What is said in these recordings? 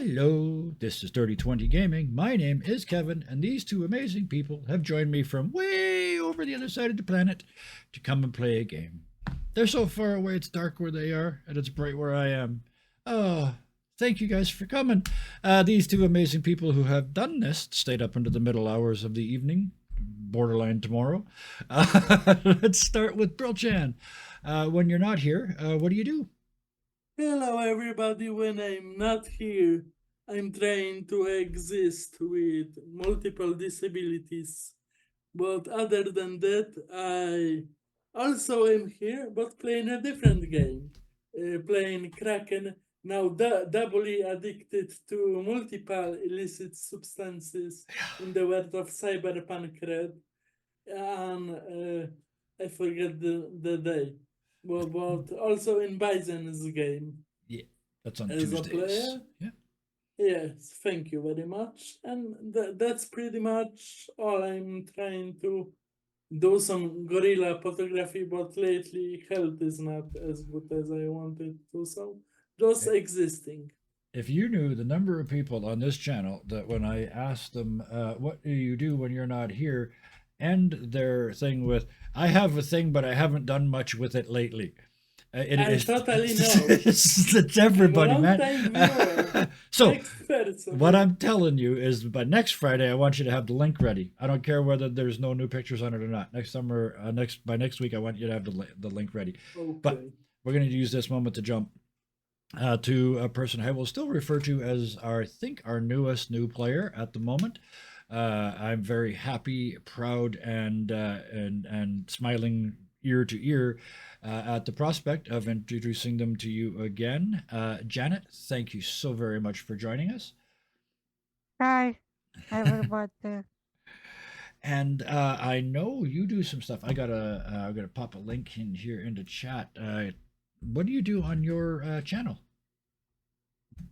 Hello, this is Dirty 20 Gaming. My name is Kevin, and these two amazing people have joined me from way over the other side of the planet to come and play a game. They're so far away it's dark where they are, and it's bright where I am. Oh, thank you guys for coming. These two amazing people who have done this stayed up into the middle hours of the evening, borderline tomorrow. Let's start with Brilchan. When you're not here, what do you do? Hello, everybody. When I'm not here, I'm trying to exist with multiple disabilities. But other than that, I also am here, but playing a different game. Playing Kraken, now doubly addicted to multiple illicit substances in the world of cyberpunk red. And I forget the day. But also in Bison's game Yeah, that's on as a Tuesdays. player. Yeah. Yes, thank you very much. And that's pretty much all. I'm trying to do some gorilla photography, but lately health is not as good as I wanted to, so just existing. If you knew the number of people on this channel that when I asked them, what do you do when you're not here, end their thing with, I have a thing, but I haven't done much with it lately. It I is totally know. it's I'm a everybody, long man. time viewer. So Next person. what I'm telling you is by next Friday, I want you to have the link ready. I don't care whether there's no new pictures on it or not. Next summer, by next week, I want you to have the link ready. But Okay. we're going to use this moment to jump to a person I will still refer to as I think our newest new player at the moment. I'm very happy, proud, and smiling ear to ear at the prospect of introducing them to you again. Janet, thank you so very much for joining us. Hi, everybody. And I know you do some stuff. I gotta pop a link in here into chat. What do you do on your channel?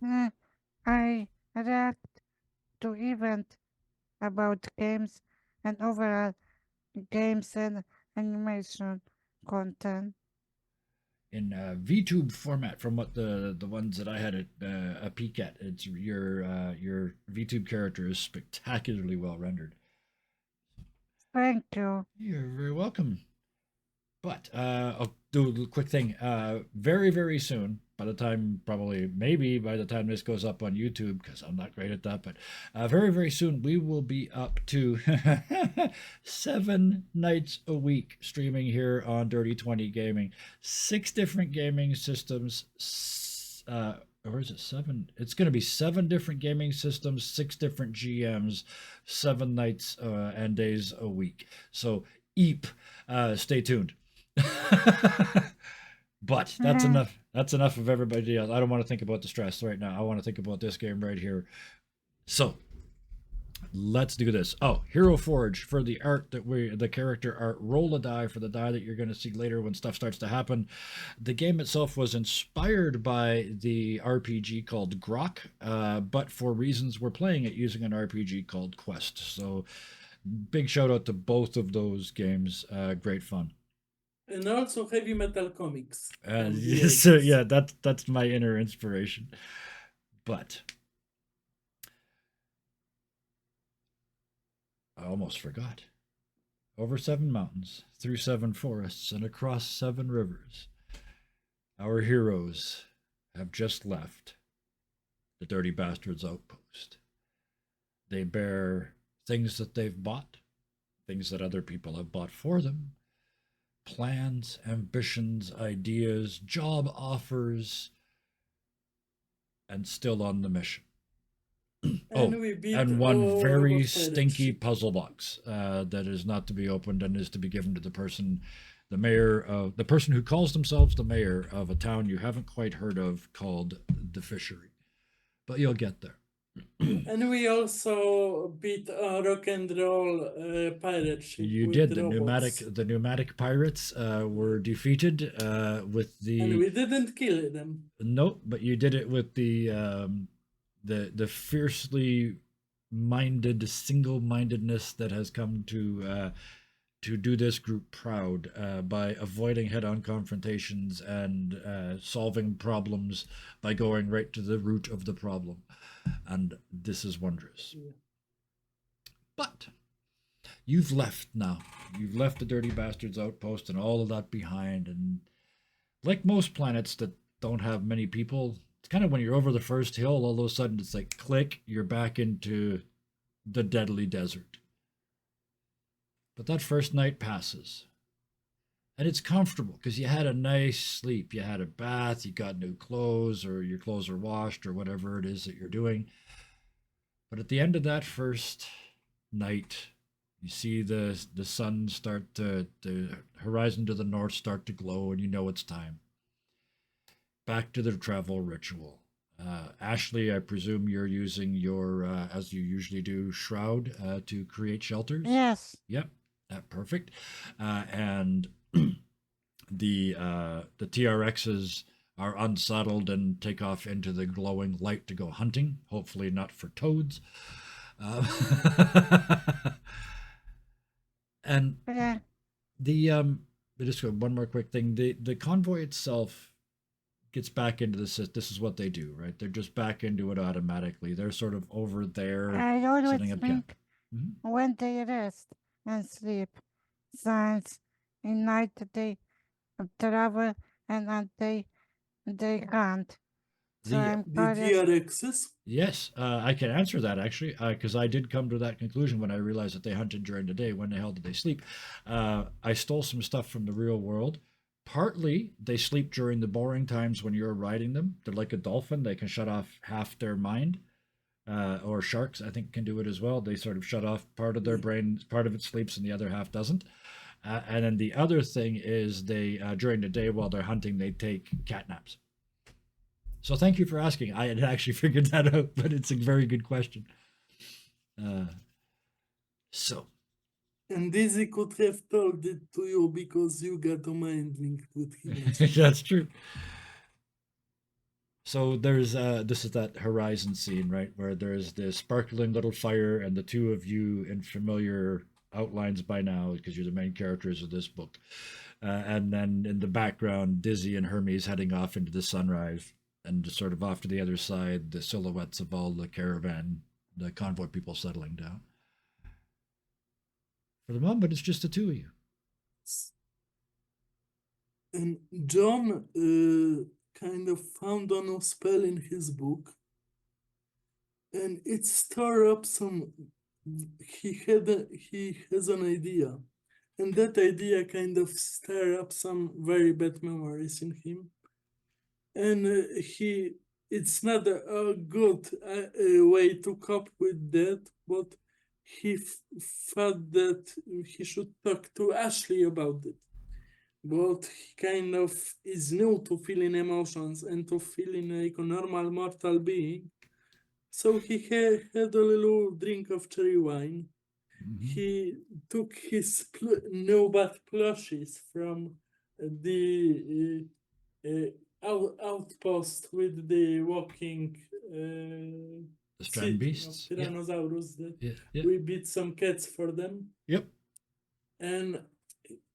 Uh, I react to event about games and overall games and animation content. In VTube format, from what the ones that I had a peek at, it's your VTube character is spectacularly well rendered. Thank you. You're very welcome. But I'll do a quick thing. Very, very soon, by the time, probably, maybe by the time this goes up on YouTube, because I'm not great at that, but very, very soon, we will be up to 7 nights a week streaming here on Dirty 20 Gaming. 6 different gaming systems. Or is it 7? It's going to be 7 different gaming systems, 6 different GMs, 7 nights and days a week. So, EEP, stay tuned. But that's Mhm. enough. That's enough of everybody else. I don't want to think about the stress right now. I want to think about this game right here. So let's do this. Oh, Hero Forge for the art the character art. Roll a die for the die that you're going to see later when stuff starts to happen. The game itself was inspired by the RPG called Grok, but for reasons we're playing it using an RPG called Quest. So big shout out to both of those games. Great fun. And also heavy metal comics. Uh, From the so 80s. yeah, that's my inner inspiration. But I almost forgot. Over 7 mountains, through 7 forests, and across 7 rivers, our heroes have just left the Dirty Bastards outpost. They bear things that they've bought, things that other people have bought for them, plans, ambitions, ideas, job offers, and still on the mission. And Oh, we beat and one all very of pirate stinky ship. puzzle box that is not to be opened and is to be given to the person who calls themselves the mayor of a town you haven't quite heard of called the Fishery. But you'll get there. And we also beat a rock and roll pirate ship You with did. robots. The pneumatic pirates were defeated with And the we didn't kill them. nope, but you did it with the fiercely minded single mindedness that has come to to do this group proud by avoiding head-on confrontations and solving problems by going right to the root of the problem. And this is wondrous. Yeah. But you've left now. You've left the Dirty Bastards outpost and all of that behind. And like most planets that don't have many people, it's kind of when you're over the first hill, all of a sudden it's like click, you're back into the deadly desert. But that first night passes. And it's comfortable because you had a nice sleep. You had a bath, you got new clothes, or your clothes are washed, or whatever it is that you're doing. But at the end of that first night, you see the sun start to, the horizon to the north start to glow, and you know it's time. Back to the travel ritual. Ashley, I presume you're using your, as you usually do, shroud to create shelters? Yes. Yep, perfect. And the TRXs are unsaddled and take off into the glowing light to go hunting, hopefully not for toads. And Yeah. just one more quick thing. The convoy itself gets back into this is what they do, right? They're just back into it automatically. They're sort of over there I always setting up camp. think when they rest and sleep, since in night they travel and at day they hunt. So The I'm The curious. DRXs? Yes, I can answer that actually, because I did come to that conclusion when I realized that they hunted during the day. When the hell did they sleep? I stole some stuff from the real world. Partly, they sleep during the boring times when you're riding them. They're like a dolphin; they can shut off half their mind. Or sharks, I think, can do it as well. They sort of shut off part of their Yeah. brain, part of it sleeps, and the other half doesn't. And then the other thing is they during the day while they're hunting, they take cat naps. So thank you for asking. I had actually figured that out, but it's a very good question. Uh, so And Dizzy could have told it to you because you got a mind link with him. that's true. So there's this is that horizon scene, right, where there's this sparkling little fire and the two of you in familiar outlines by now because you're the main characters of this book. And then in the background, Dizzy and Hermes heading off into the sunrise, and just sort of off to the other side, the silhouettes of all the caravan, the convoy people settling down. For the moment, it's just the two of you. And John kind of found a new spell in his book, and it stirred up some. He has an idea, and that idea kind of stirred up some very bad memories in him. And it's not a good way to cope with that, but he felt that he should talk to Ashley about it. But he kind of is new to feeling emotions and to feeling like a normal mortal being. So he had a little drink of cherry wine. He took his new bath plushies from the outpost with the walking The strand city beasts. of Tyrannosaurus that Yeah. we beat some cats for them. Yep. And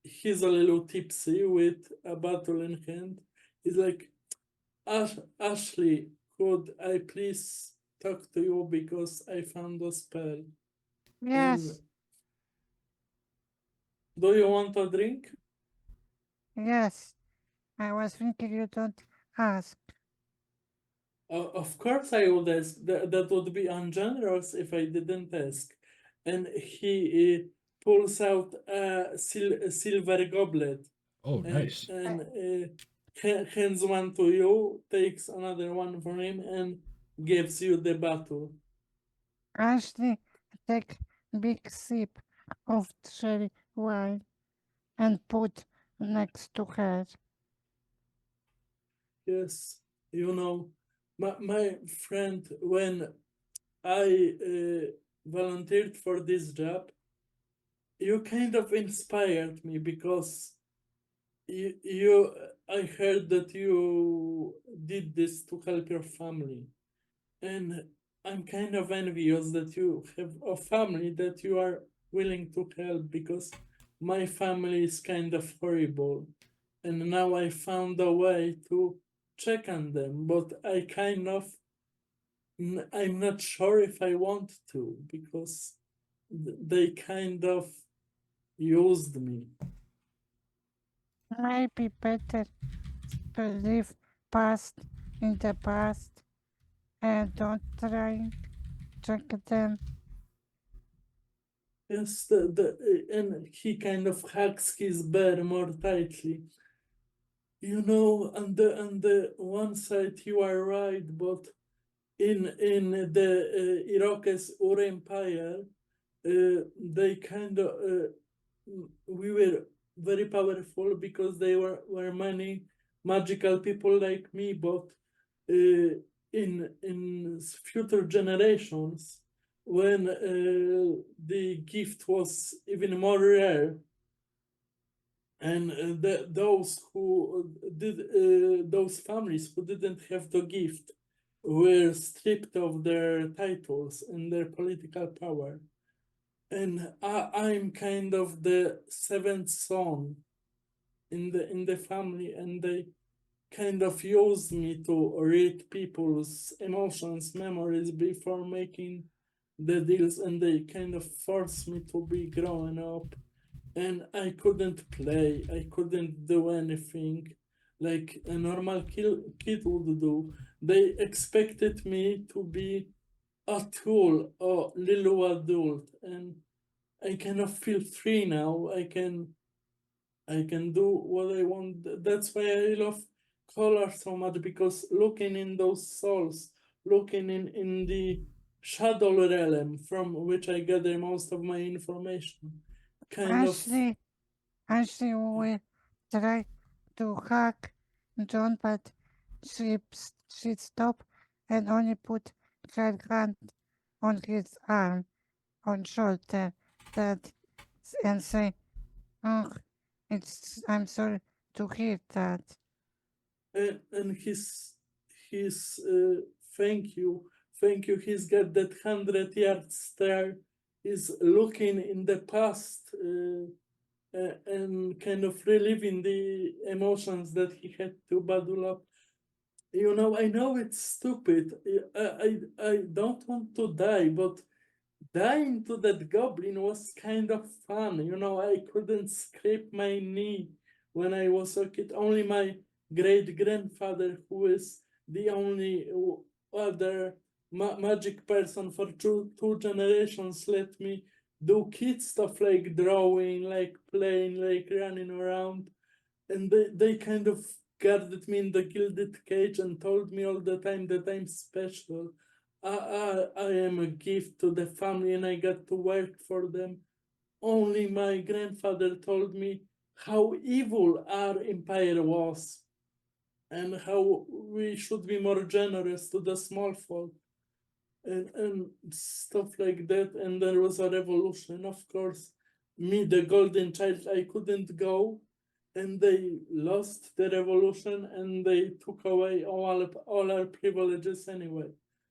he's a little tipsy with a bottle in hand. He's like, Ashley, could I please talk to you because I found a spell? Yes. And do you want a drink? Yes. I was thinking you don't ask. Of course I would ask. That would be ungenerous if I didn't ask. And he pulls out a silver goblet. Oh, nice. And hands one to you, takes another one from him, and gives you the bottle. Ashley take big sip of cherry wine and put next to her. Yes, you know, my friend, when I volunteered for this job, you kind of inspired me because I heard that you did this to help your family, and I'm kind of envious that you have a family that you are willing to help because my family is kind of horrible, and now I found a way to check on them, but I'm not sure if I want to because they kind of used me. Maybe better to live past in the past and don't try check them. Yes, and he kind of hugs his bear more tightly. You know, on the one side you are right, but in the Iraq's Ur Empire, they kind of we were very powerful because they were many magical people like me, but in future generations, when the gift was even more rare, and those who did those families who didn't have the gift were stripped of their titles and their political power. And I'm kind of the seventh son in the family, and they kind of used me to read people's emotions, memories before making the deals, and they kind of forced me to be growing up. And I couldn't play, I couldn't do anything like a normal kid would do. They expected me to be a tool or little adult, and I kind of feel free now. I can do what I want. That's why I love color so much, because looking in those souls, looking in the shadow realm from which I gather most of my information, kind of. Ashley will try to hug John, but she stopped and only put her hand on his arm, on shoulder, that and say, "Oh, I'm sorry to hear that." And his thank you, he's got that 100-yard stare. He's looking in the past, and kind of reliving the emotions that he had to bottle up. You know, I know it's stupid. I don't want to die, but dying to that goblin was kind of fun. You know, I couldn't scrape my knee when I was a kid. Only my great grandfather, who is the only other magic person for two generations, let me do kid stuff like drawing, like playing, like running around. And they kind of guarded me in the gilded cage and told me all the time that I'm special. I am a gift to the family and I got to work for them. Only my grandfather told me how evil our empire was and how we should be more generous to the small folk, and stuff like that. And there was a revolution, of course. Me, the golden child, I couldn't go, and they lost the revolution and they took away all our privileges anyway.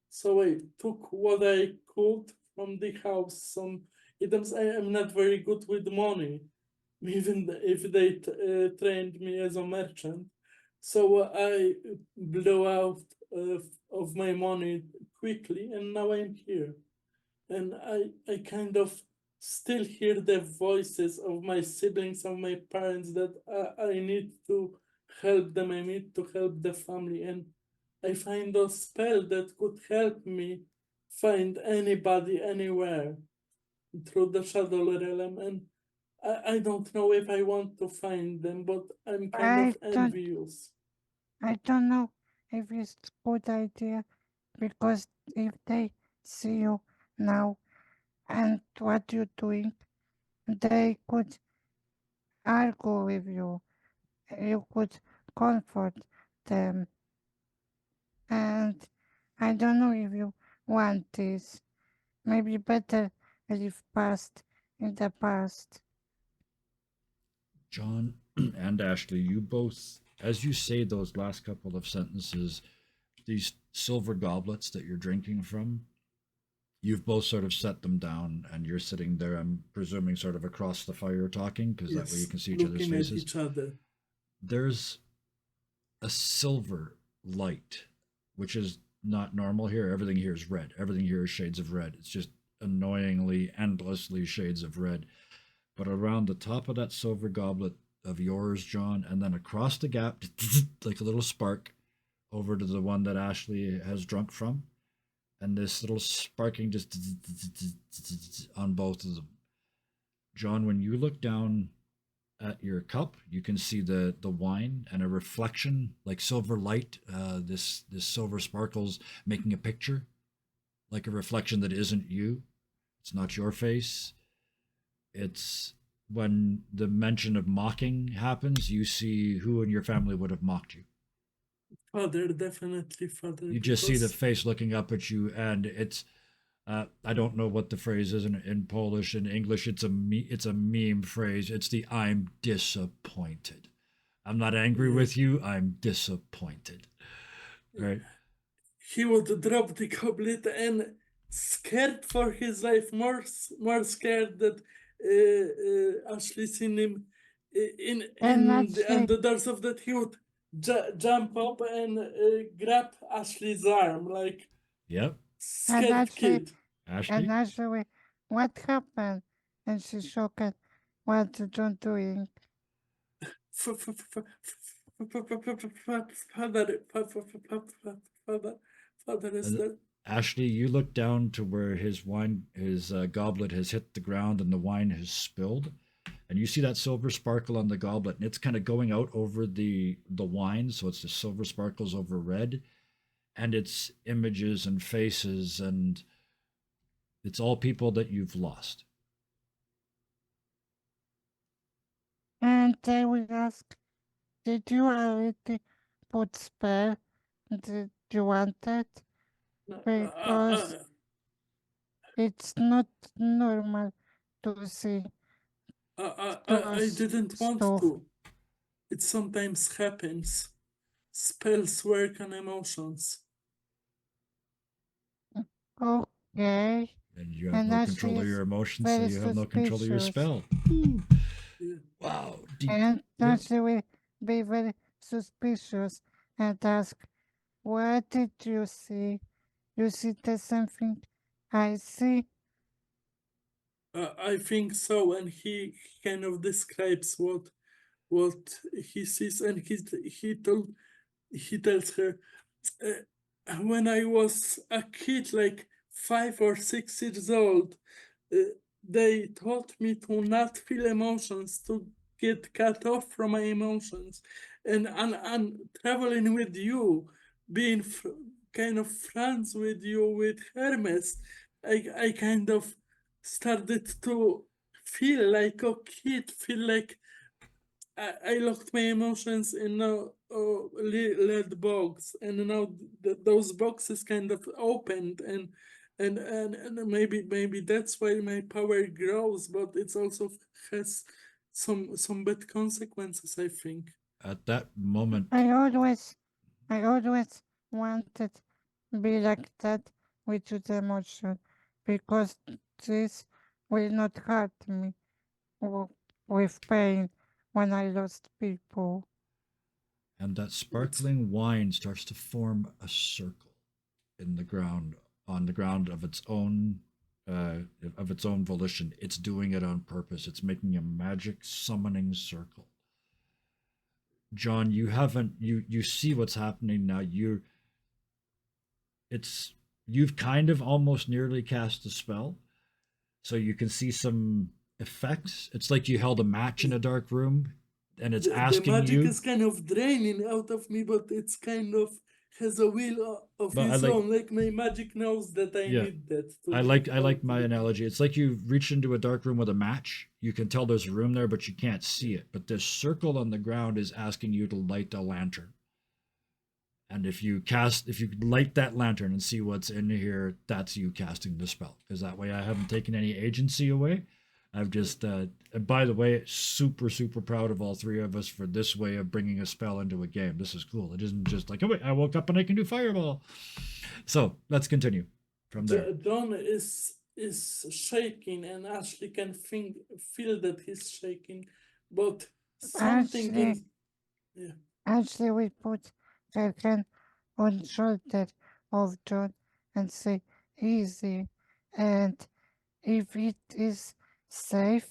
So I took what I could from the house. Some items. I am not very good with money, even if they trained me as a merchant. So I blew out of my money quickly, and now I'm here. And I kind of still hear the voices of my siblings, of my parents, that I need to help them, I need to help the family. And I find a spell that could help me find anybody anywhere through the shadow realm. And I don't know if I want to find them, but I'm kind I of don't envious. I don't know if it's a good idea because if they see you now and what you're doing, they could argue with you. You could comfort them, and I don't know if you want this. Maybe better live past in the past. John and Ashley, you both, as you say those last couple of sentences, these silver goblets that you're drinking from, You've both sort of set them down, and you're sitting there, I'm presuming, sort of across the fire talking, because that way you Yes, can see each other's looking at faces. each other. There's a silver light, which is not normal here. Everything here is red. Everything here is shades of red. It's just annoyingly, endlessly shades of red. But around the top of that silver goblet of yours, John, and then across the gap, like a little spark, over to the one that Ashley has drunk from, and this little sparking just on both of them. John, when you look down at your cup, you can see the wine and a reflection like silver light. This silver sparkles, making a picture, like a reflection that isn't you. It's not your face. It's when the mention of mocking happens, you see who in your family would have mocked you. Father, definitely father, You just see the because face looking up at you, and it's I don't know what the phrase is in Polish. In English, it's a meme phrase. It's the "I'm disappointed." I'm not angry yeah, with you. I'm disappointed. Right? he would drop the goblet and scared for his life, more scared that Ashley seen him And in and actually, the doors of that he would jump up and grab Ashley's arm like Yep. and scared actually, kid. and Ashley. actually, what happened? And she shocked. What you doing? Father, father is And that Ashley, you look down to where his goblet has hit the ground and the wine has spilled, and you see that silver sparkle on the goblet, and it's kind of going out over the wine, so it's the silver sparkles over red, and it's images and faces, and it's all people that you've lost. And they will ask, did you already put spell? Did you want it? Because it's not normal to see I those didn't want stuff. to. It sometimes happens. Spells work on emotions. Okay. And you have And no Ashley control of is your emotions, so very you have no control of your suspicious. spell. Yeah. Wow, deep. And Yep. Ashley will be very suspicious and ask, what did you see? You see there's something I see? I think so, and he kind of describes what he sees, and he tells her, when I was a kid, like 5 or 6 years old, uh, they taught me to not feel emotions, to get cut off from my emotions, and traveling with you, being kind of friends with you with Hermes, I kind of started to feel like a kid, feel like I locked my emotions in a lead box, and now those boxes kind of opened, and maybe that's why my power grows, but it's also has some bad consequences, I think. At that moment, I always, I always wanted be like that with the emotion because this will not hurt me w- with pain when I lost people. and that It's sparkling wine starts to form a circle in the ground, on the ground uh, of its own volition. It's doing it on purpose. It's making a magic summoning circle. John, you haven't you see what's happening now. It's you've kind of almost nearly cast the spell, so you can see some effects. It's like you held a match in a dark room, and it's the asking magic you. is kind of draining out of me, but it's kind of has a will of But I its like, own. Like my magic knows that I yeah, need that to I go like to my the analogy. It's like you reach into a dark room with a match. You can tell there's a room there, but you can't see yeah. it. But this circle on the ground is asking you to light a lantern. And if you light that lantern and see what's in here, that's you casting the spell. Because that way I haven't taken any agency away. I've just, and by the way, super proud of all three of us for this way of bringing a spell into a game. This is cool. It isn't just like, oh wait, I woke up and I can do fireball. So let's continue. from there. John is shaking, and Ashley can feel that he's shaking, but something Ashley, in yeah. Ashley will put her hand on shoulder of John and say, easy. And if it is safe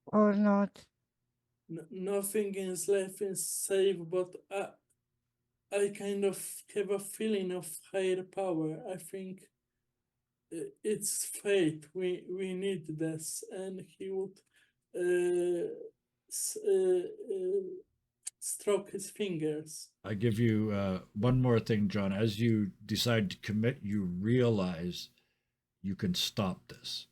or not. Nothing in his life is safe, but I kind of have a feeling of higher power. I think it's fate. We need this, and he would uh, s- uh, uh, stroke his fingers. I give you one more thing, John. As you decide to commit, you realize you can stop this.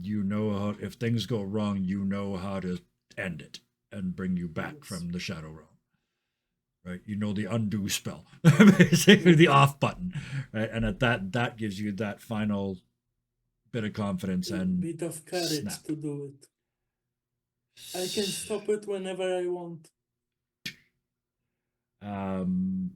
You know how, if things go wrong, you know how to end it and bring you back Yes. from the shadow realm. Right? You know the undo spell, basically the off button, right? And at that gives you that final bit of confidence and Bit of courage snap. to do it. I can stop it whenever I want. Um,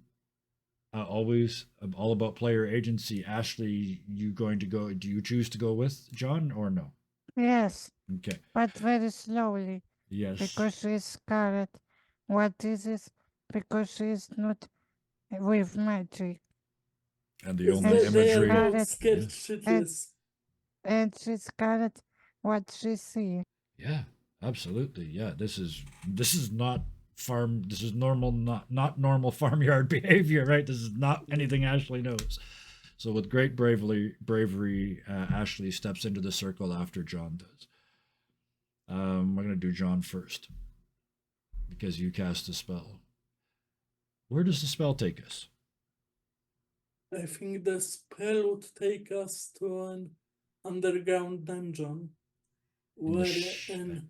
always, I'm all about player agency. Ashley, you going to go? Do you choose to go with John or no? Yes, Okay. but very slowly, Yes. because she is scared. What is this? Because she is not with magic. And the Yes, only they are imagery. both scared Yeah. shitless. And she's scared what she sees. Yeah, absolutely. Yeah, this is not farm. This is normal, not normal farmyard behavior, right? This is not anything Ashley knows. So with great bravery, Ashley steps into the circle after John does. We're gonna do John first because you cast the spell. Where does the spell take us? I think the spell would take us to an underground dungeon In the where an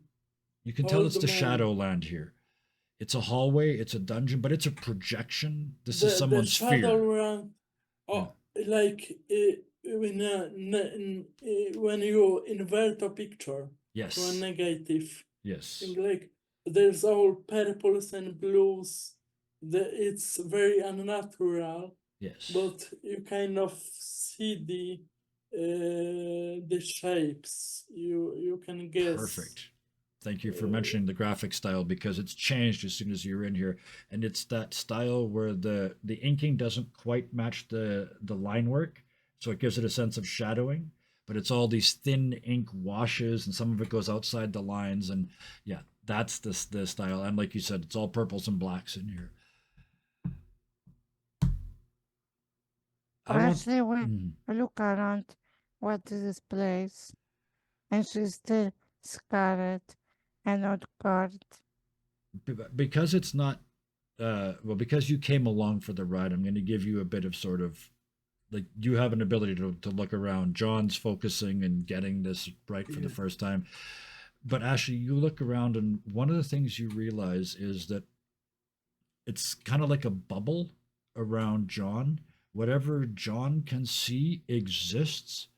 you can tell it's old the man, Shadowland here. It's a hallway, it's a dungeon, but it's a projection. This is the someone's shadow fear. run, Yeah. like when you invert a picture to a Yes. negative Yes. thing, like there's all purples and blues. It's very unnatural, Yes. but you kind of see the shapes. You can guess. Perfect. Thank you for mentioning the graphic style because it's changed as soon as you're in here, and it's that style where the inking doesn't quite match the line work, so it gives it a sense of shadowing. But it's all these thin ink washes, and some of it goes outside the lines, and yeah, that's the style. And like you said, it's all purples and blacks in here. I want. Ashley will Mm. look around what is this place, and she's still scared and not guard. Because it's not well, because you came along for the ride, I'm going to give you a bit of sort of like you have an ability to look around. John's focusing and getting this right for the Yeah. first time, but Ashley, you look around, and one of the things you realize is that it's kind of like a bubble around John. Whatever John can see exists,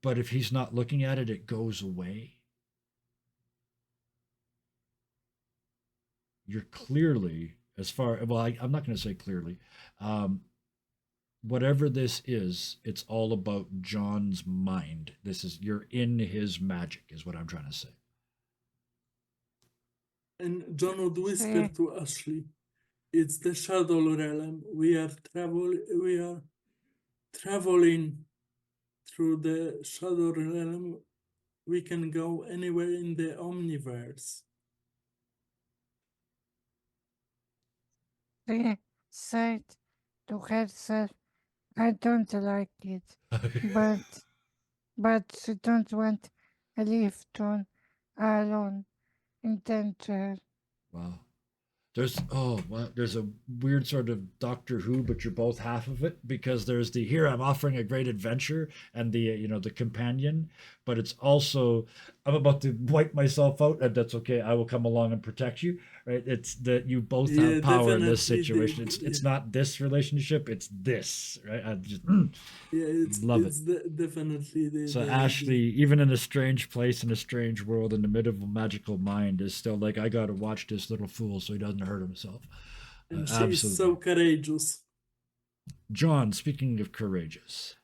but if he's not looking at it, it goes away. You're clearly, as far well, I'm not going to say clearly. Um, Whatever this is, it's all about John's mind. This is you're in his magic, is what I'm trying to say. And John would whisper She, to Ashley, "It's the shadow realm. We are traveling through the shadow realm. We can go anywhere in the omniverse." she said to herself, I don't like it, but she don't want a lift on alone in danger. Wow. There's a weird sort of Doctor Who, but you're both half of it because there's the here I'm offering a great adventure and the the companion, but it's also I'm about to wipe myself out and that's okay. I will come along and protect you. Right? It's that you both Yeah, have power in this definitely. situation. It's not this relationship. It's this. Right? I just Yeah, love it. definitely So the Ashley, even in a strange place in a strange world in the middle of a magical mind, is still like, I gotta watch this little fool so he doesn't hurt himself. and she is so Absolutely. courageous. John, speaking of courageous,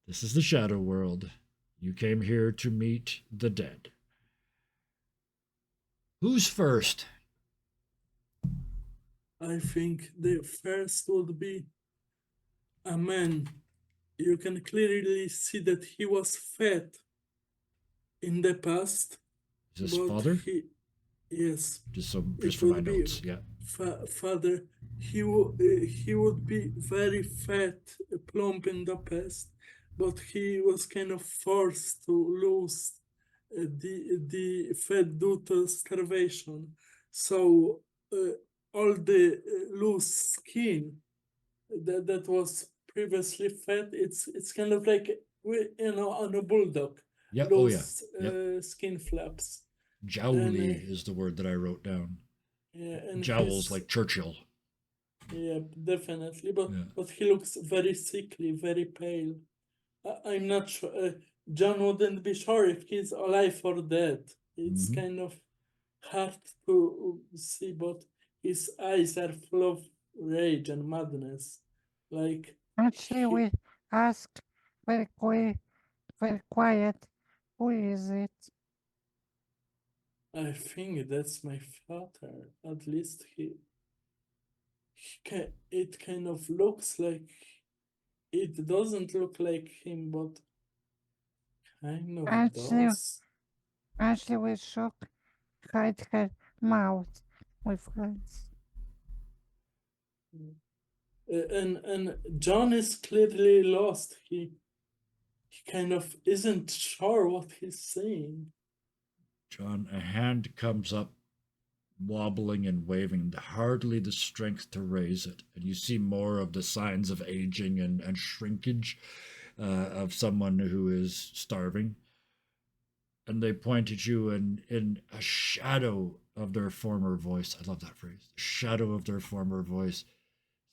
this is the shadow world. You came here to meet the dead. Who's first? I think the first would be a man. You can clearly see that he was fed in the past, Is this but father? yes, Just it for my would be notes. Yeah. father. He would be very fat, plump in the past, but he was kind of forced to lose the fat due to starvation. So all the loose skin that was previously fat, it's kind of like on a bulldog, Yeah. Oh yeah. loose Yep. skin flaps, and Jowly is the word that I wrote down. yeah, and Jowls his like Churchill. yeah, definitely, but Yeah. he looks very sickly, very pale. I'm not sure. John wouldn't be sure if he's alive or dead. It's Mhm. kind of hard to see, but his eyes are full of rage and madness. Like Actually, he, we ask very quiet, who is it? I think that's my father. At least it kind of looks like. It doesn't look like him, but kind of Actually, does. actually, we shook, hide her mouth with friends. And John is clearly lost. He kind of isn't sure what he's saying. John, a hand comes up, wobbling and waving, hardly the strength to raise it. And you see more of the signs of aging and shrinkage of someone who is starving. And they point at you, and in a shadow of their former voice, I love that phrase, shadow of their former voice,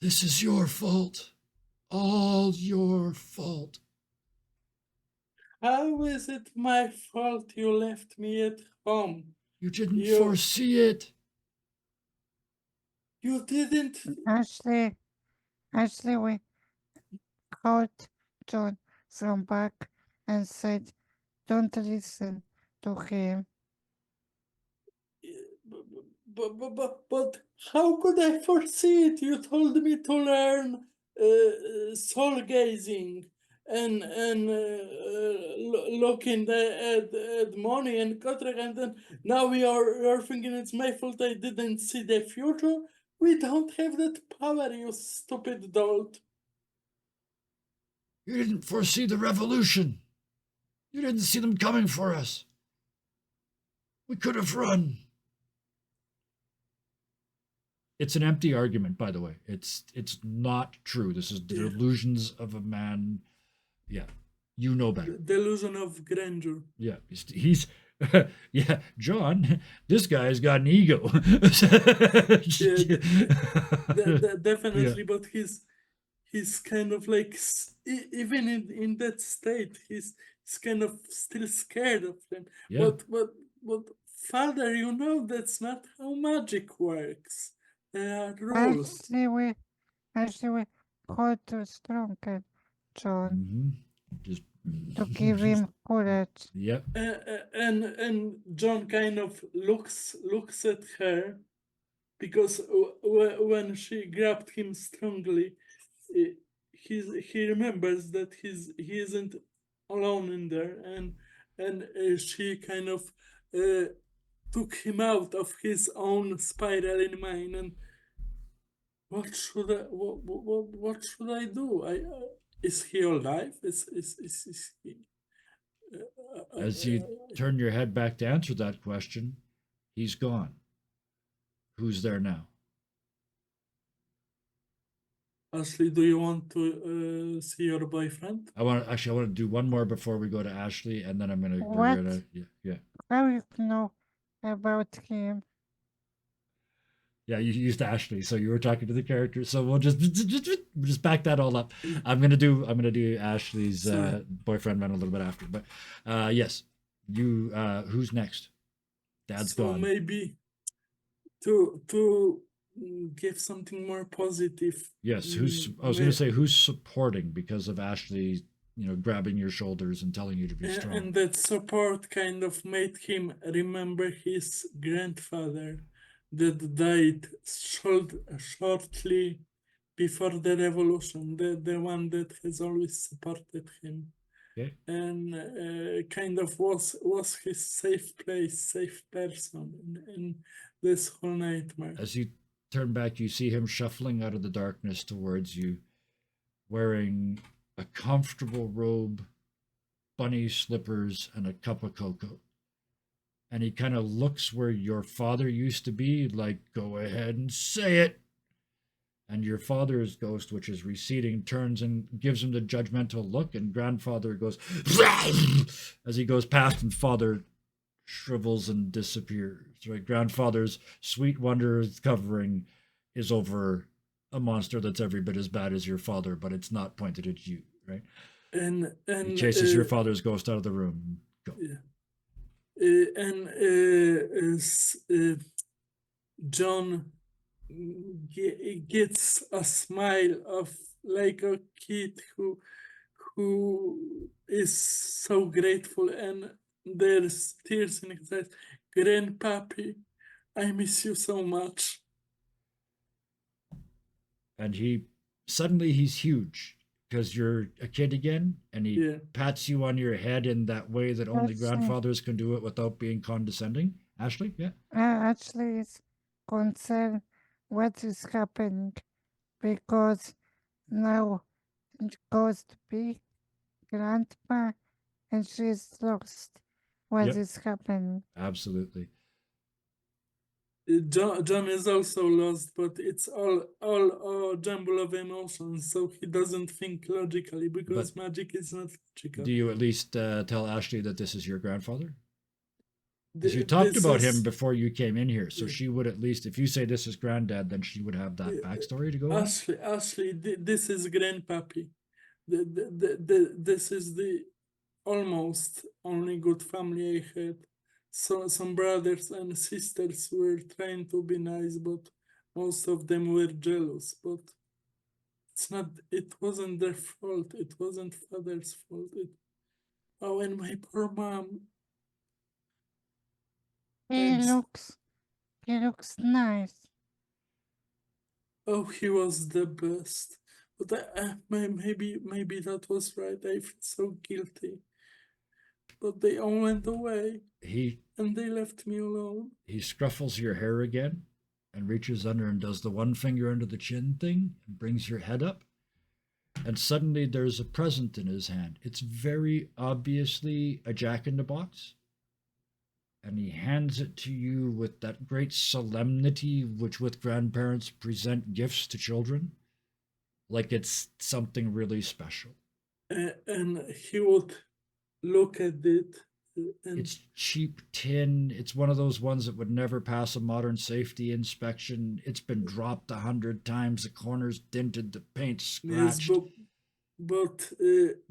this is your fault. All your fault. How is it my fault you left me at home? You didn't You foresee it. you didn't. Actually, we called John from back and said, don't listen to him. But how could I foresee it? You told me to learn soul gazing and looking at money and contract, and then now you're thinking it's my fault I didn't see the future. We don't have that power, you stupid dolt. You didn't foresee the revolution. You didn't see them coming for us. We could have run. It's an empty argument, by the way. It's not true. This is the Yeah, delusions of a man. Yeah, you know better. delusion of grandeur. Yeah, he's yeah, John. This guy's got an ego. Yeah, Yeah, definitely, but he's kind of like even in that state he's kind of still scared of them, yeah. but father, you know that's not how magic works. There are rules. Actually, we, actually, we called to stronger John Mm-hmm. Just to give him courage. yep. And John kind of looks at her because when she grabbed him strongly, eh, he remembers that he isn't alone in there, and she kind of uh, took him out of his own spiral in mine. And what should I do? Is he alive? Is he? As you turn your head back to answer that question, he's gone. Who's there now? Ashley, do you want to see your boyfriend? I want to do one more before we go to Ashley, and then we're What? gonna yeah. How you know about him? Yeah, you used Ashley, so you were talking to the character. So we'll just back that all up. I'm gonna do Ashley's So boyfriend run a little bit after, but yes, you who's next? Dad's so gone. maybe to give something more positive. Yes, I was going to say who's supporting because of Ashley, grabbing your shoulders and telling you to be strong. And that support kind of made him remember his grandfather that died shortly before the revolution, the one that has always supported him. Okay. And kind of was his safe place, safe person in this whole nightmare. As you turn back, you see him shuffling out of the darkness towards you, wearing a comfortable robe, bunny slippers, and a cup of cocoa. And he kind of looks where your father used to be, like, go ahead and say it. And your father's ghost, which is receding, turns and gives him the judgmental look, and grandfather goes as he goes past, and father shrivels and disappears. Right, grandfather's sweet wondrous covering is over a monster that's every bit as bad as your father, but it's not pointed at you. Right, and he chases your father's ghost out of the room. Go. John gets a smile of like a kid who is so grateful, and there's tears in his eyes. Grandpappy, I miss you so much. And he's huge because you're a kid again, and he pats you on your head in that way that only grandfathers can do it without being condescending. Ashley, yeah? Ashley is concerned what is happening because now it goes to be grandma and she's lost. What is happening? Absolutely. John is also lost, but it's all a jumble of emotions, so he doesn't think logically because magic is not logical. Do you at least tell Ashley that this is your grandfather? Because you talked about him before you came in here, so she would at least, if you say this is granddad, then she would have that backstory to go on. Ashley, this is grandpappy. This is the almost only good family I had. So some brothers and sisters were trying to be nice, but most of them were jealous. But it wasn't their fault. It wasn't father's fault. And my poor mom. He looks nice. Oh, he was the best. But maybe that was right. I feel so guilty. But they all went away. And they left me alone. He scruffles your hair again and reaches under and does the one finger under the chin thing and brings your head up. And suddenly there's a present in his hand. It's very obviously a jack-in-the-box. And he hands it to you with that great solemnity with grandparents present gifts to children. Like it's something really special. And he would look at it. It's cheap tin. It's one of those ones that would never pass a modern safety inspection. It's been dropped 100 times. The corners dented, the paint scratched. Yes, but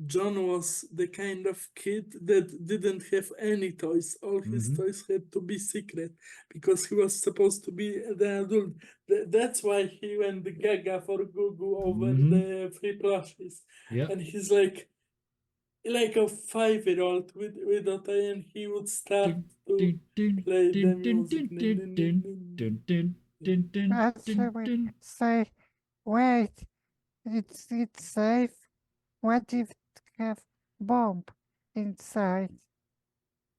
John was the kind of kid that didn't have any toys. All his toys had to be secret because he was supposed to be the adult. That's why he went gaga for Gugu over the free plushes. Yep. And he's like a 5-year-old with a toy, and he would start to play the music. Actually, say, wait, it's safe. What if it have bomb inside?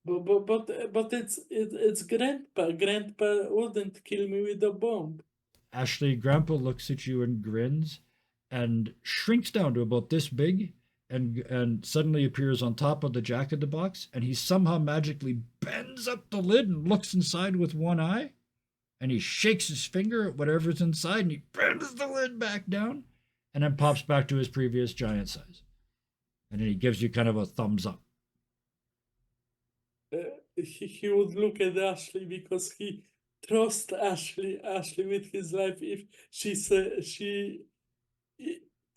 But it's grandpa. Grandpa wouldn't kill me with a bomb. Ashley, grandpa looks at you and grins and shrinks down to about this big and suddenly appears on top of the jack-in-the-box, and he somehow magically bends up the lid and looks inside with one eye, and he shakes his finger at whatever's inside, and he bends the lid back down, and then pops back to his previous giant size. And then he gives you kind of a thumbs up. He would look at Ashley because he trusts Ashley with his life. If she said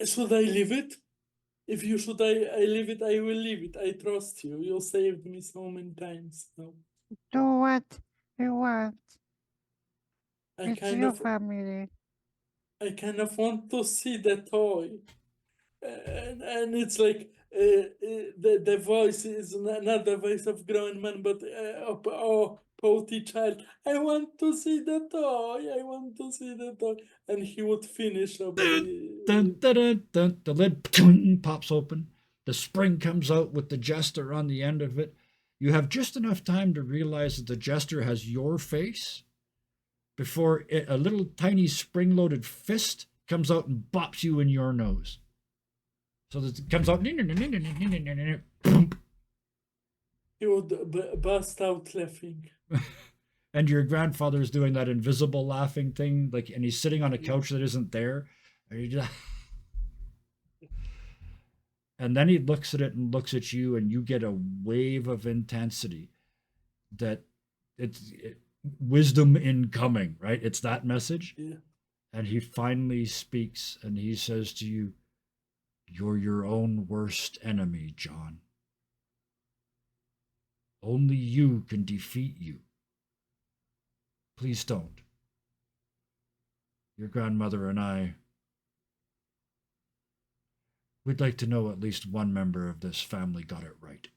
should I leave it? If you should I leave it, I will leave it. I trust you. You saved me so many times. No. Do what you want. I It's kind your of family. want to see the toy. And it's like the voice is not the voice of grown man, but pouty child. I want to see the toy. I want to see the toy, and he would finish up Dun, the. dun, dun, dun. The lid pops open. The spring comes out with the jester on the end of it. You have just enough time to realize that the jester has your face before a little tiny spring-loaded fist comes out and bops you in your nose. So that it comes out. He would burst out laughing. And your grandfather's doing that invisible laughing thing, like, and he's sitting on a couch that isn't there. And you just, and then he looks at it and looks at you, and you get a wave of intensity that wisdom incoming, right? It's that message. Yeah. And he finally speaks, and he says to you, "You're your own worst enemy, John. Only you can defeat you. Please don't. Your grandmother and I, we'd like to know at least one member of this family got it right."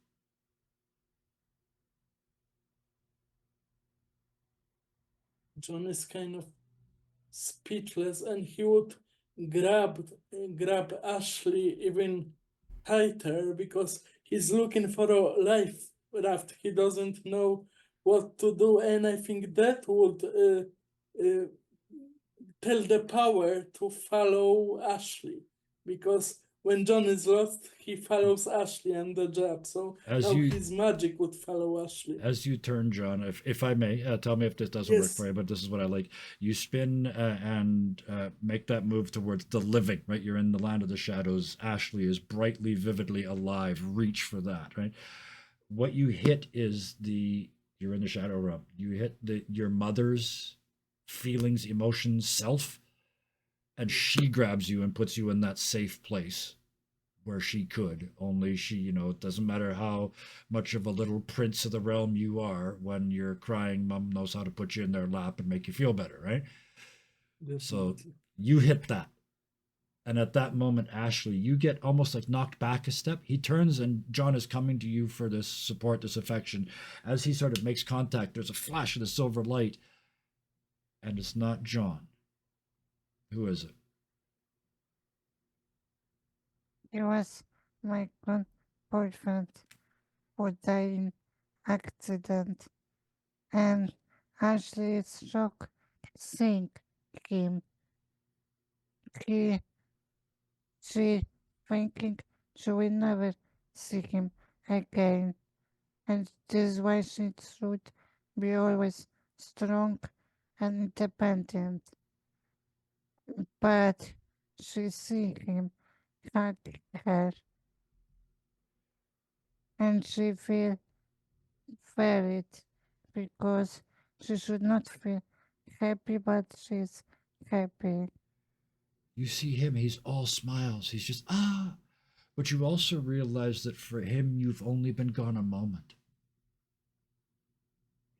John is kind of speechless, and he would grab Ashley even tighter because he's looking for a life raft. He doesn't know what to do, and I think that would tell the power to follow Ashley, because when John is lost, he follows Ashley and the job. So As now you his magic would follow Ashley. as you turn, John, if I may, tell me if this doesn't work Yes. for you, but this is what I like. You spin and make that move towards the living, right? You're in the land of the shadows. Ashley is brightly, vividly alive. Reach for that, right? What you hit is you're in the shadow realm. You hit your mother's feelings, emotions, self, and she grabs you and puts you in that safe place where she could. Only she, it doesn't matter how much of a little prince of the realm you are, when you're crying, mom knows how to put you in their lap and make you feel better, right? So Definitely. you hit that. And at that moment, Ashley, you get almost like knocked back a step. He turns, and John is coming to you for this support, this affection. As he sort of makes contact, there's a flash of the silver light, and it's not John. Who is it? It was my good boyfriend who died in accident, and Ashley is shocked seeing him. He, she thinking she will never see him again, and this is why she should be always strong and independent. But she see him hug her, and she feel worried because she should not feel happy, but she's happy. You see him, he's all smiles. He's just, ah. But you also realize that for him, you've only been gone a moment.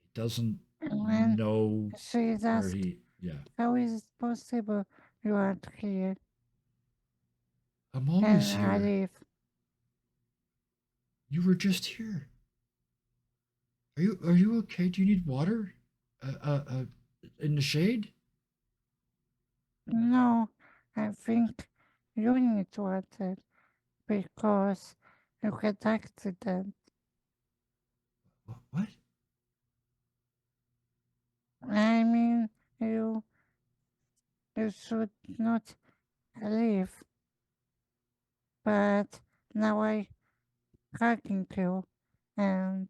He doesn't And when know she is where asked, yeah. how is it possible you aren't here? I'm And always I here. leave. You were just here. Are you okay? Do you need water? In the shade? No, I think you need water because you had accident. What? I mean, you should not leave, but now I hugging you, and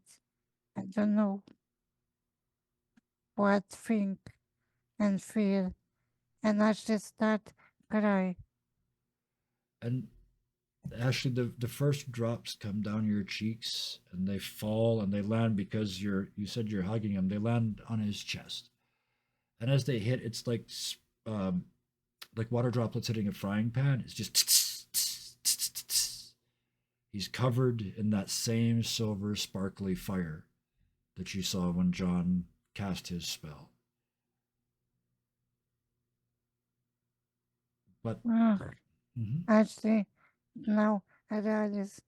I don't know what think and feel, and I just start cry. And actually, the first drops come down your cheeks, and they fall, and they land because you said you're hugging him. They land on his chest, and as they hit, it's um, like water droplets hitting a frying pan. It's just he's covered in that same silver sparkly fire that you saw when John cast his spell. But Ugh, mhm. actually, now I realize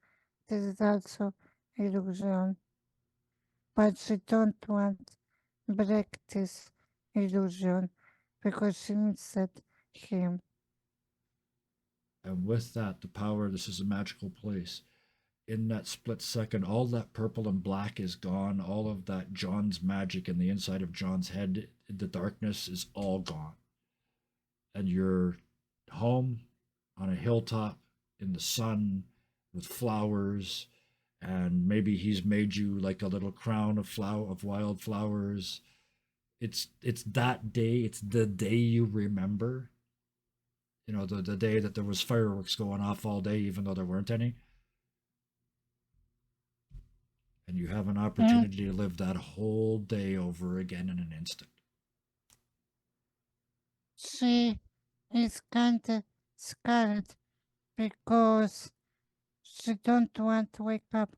this is also illusion, but she don't want break this illusion because she misses him. And with that, the power, this is a magical place. In that split second, all that purple and black is gone. All of that John's magic in the inside of John's head, the darkness is all gone. And you're home on a hilltop in the sun with flowers, and maybe he's made you like a little crown of wild flowers. It's that day, it's the day you remember. You know, the day that there was fireworks going off all day even though there weren't any. And you have an And opportunity to live that whole day over again in an instant. she is kinda scared because she don't want to wake up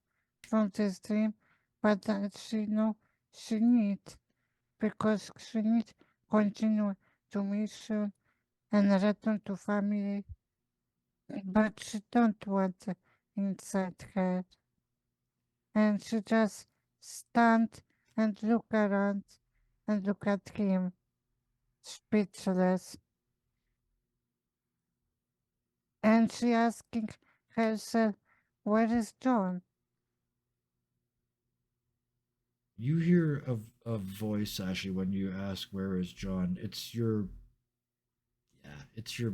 from this dream, but that she know she need because she need continue to mission and return to family, but she don't want inside her, and she just stand and look around and look at him, speechless, and she asking herself, "Where is John?" You hear a voice, Ashley, when you ask where is John. It's your it's your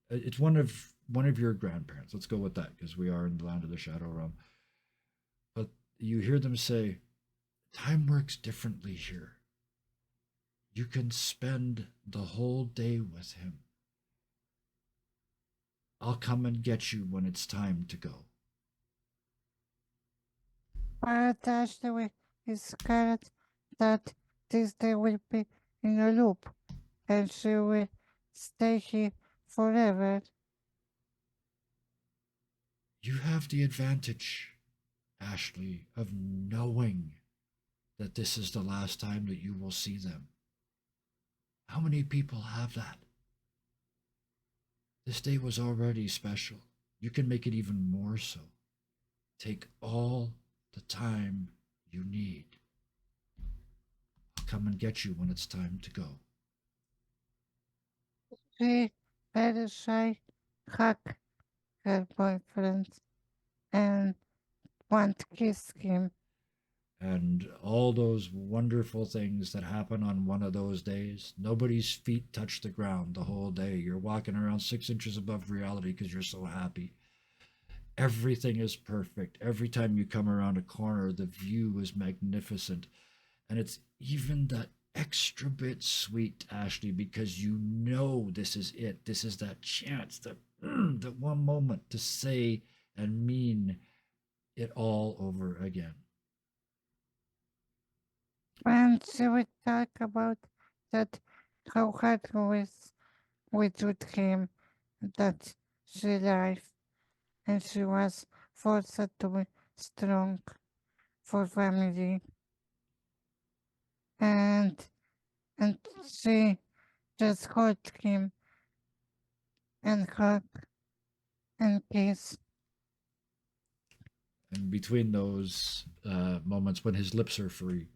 it's one of your grandparents. Let's go with that because we are in the land of the shadow realm. But you hear them say, time works differently here. You can spend the whole day with him. I'll come and get you when it's time to go. But Ashley is scared that this day will be in a loop and she will stay here forever. You have the advantage, Ashley, of knowing that this is the last time that you will see them. How many people have that? This day was already special. You can make it even more so. Take all the time you need. I'll come and get you when it's time to go. She very shy, hug her boyfriend and want to kiss him. And all those wonderful things that happen on one of those days, nobody's feet touch the ground the whole day. You're walking around 6 inches above reality because you're so happy. Everything is perfect. Every time you come around a corner, the view is magnificent. And it's even that extra bit sweet, Ashley, because you know this is it. This is that chance, that one moment to say and mean it all over again. And she would talk about that how hard it was with him, that she life and she was forced to be strong for family and and she just hold him and hug and kiss. And between those moments when his lips are free,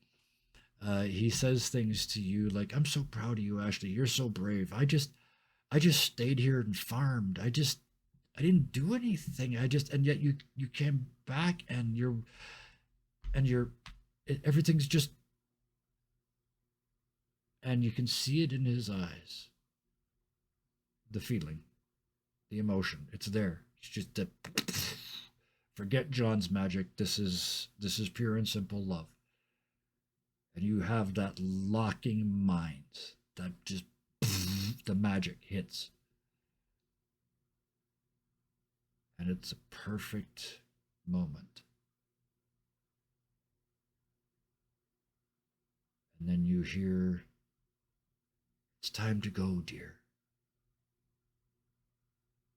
he says things to you like, "I'm so proud of you, Ashley. You're so brave. I just stayed here and farmed. I didn't do anything. And yet you came back and you're everything's just, and you can see it in his eyes, the feeling, the emotion. It's there. It's just that forget John's magic. This is pure and simple love. And you have that locking mind that just the magic hits. And it's a perfect moment. And then you hear, it's time to go, dear.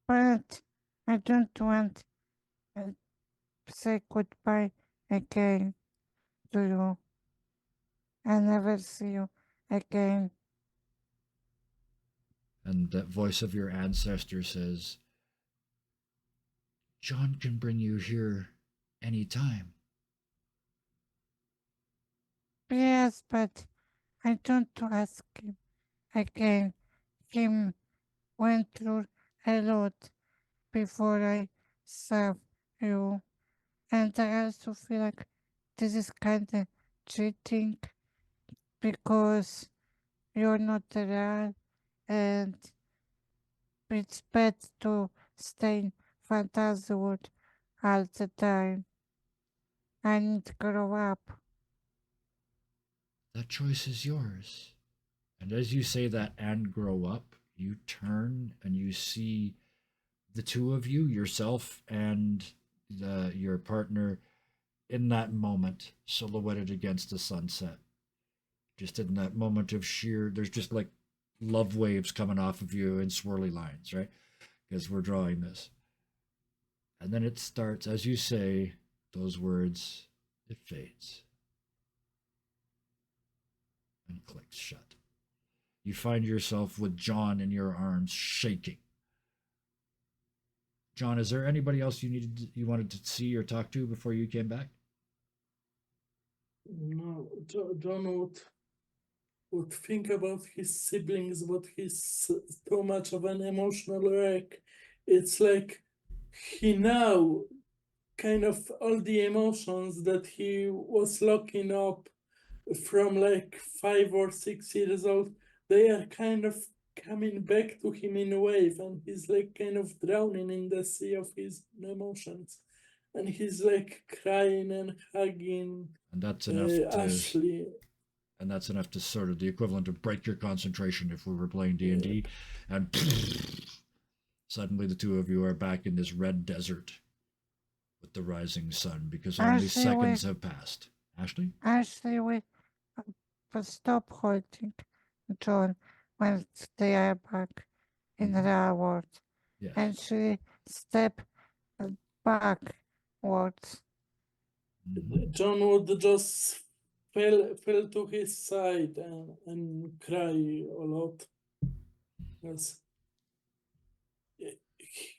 But I don't want to say goodbye again to you. I never see you again. And that voice of your ancestor says, John can bring you here anytime. Yes, but I don't ask him again. Him went through a lot before I serve you. And I also feel like this is kind of cheating because you're not around and it's bad to stay in fantasy world all the time. I need to grow up. That choice is yours. And as you say that and grow up, you turn and you see the two of you, yourself and your partner, in that moment, silhouetted against the sunset. Just in that moment of sheer, there's just like love waves coming off of you in swirly lines, right? Because we're drawing this. And then it starts, as you say those words, it fades and clicks shut. You find yourself with John in your arms, shaking. John, is there anybody else you wanted to see or talk to before you came back? No, John would think about his siblings, but he's too much of an emotional wreck. It's like he now kind of all the emotions that he was locking up from like 5 or 6 years old, they are kind of coming back to him in a wave, and he's like kind of drowning in the sea of his emotions. And he's like crying and hugging And that's enough to Ashley. and that's enough to sort of the equivalent of break your concentration if we were playing D&D. And suddenly the two of you are back in this red desert with the rising sun because only Ashley, seconds have passed. Ashley? we stop holding John when they are back in the real world. Yes. And she step backwards. John would just fell to his side and cry a lot. Yes.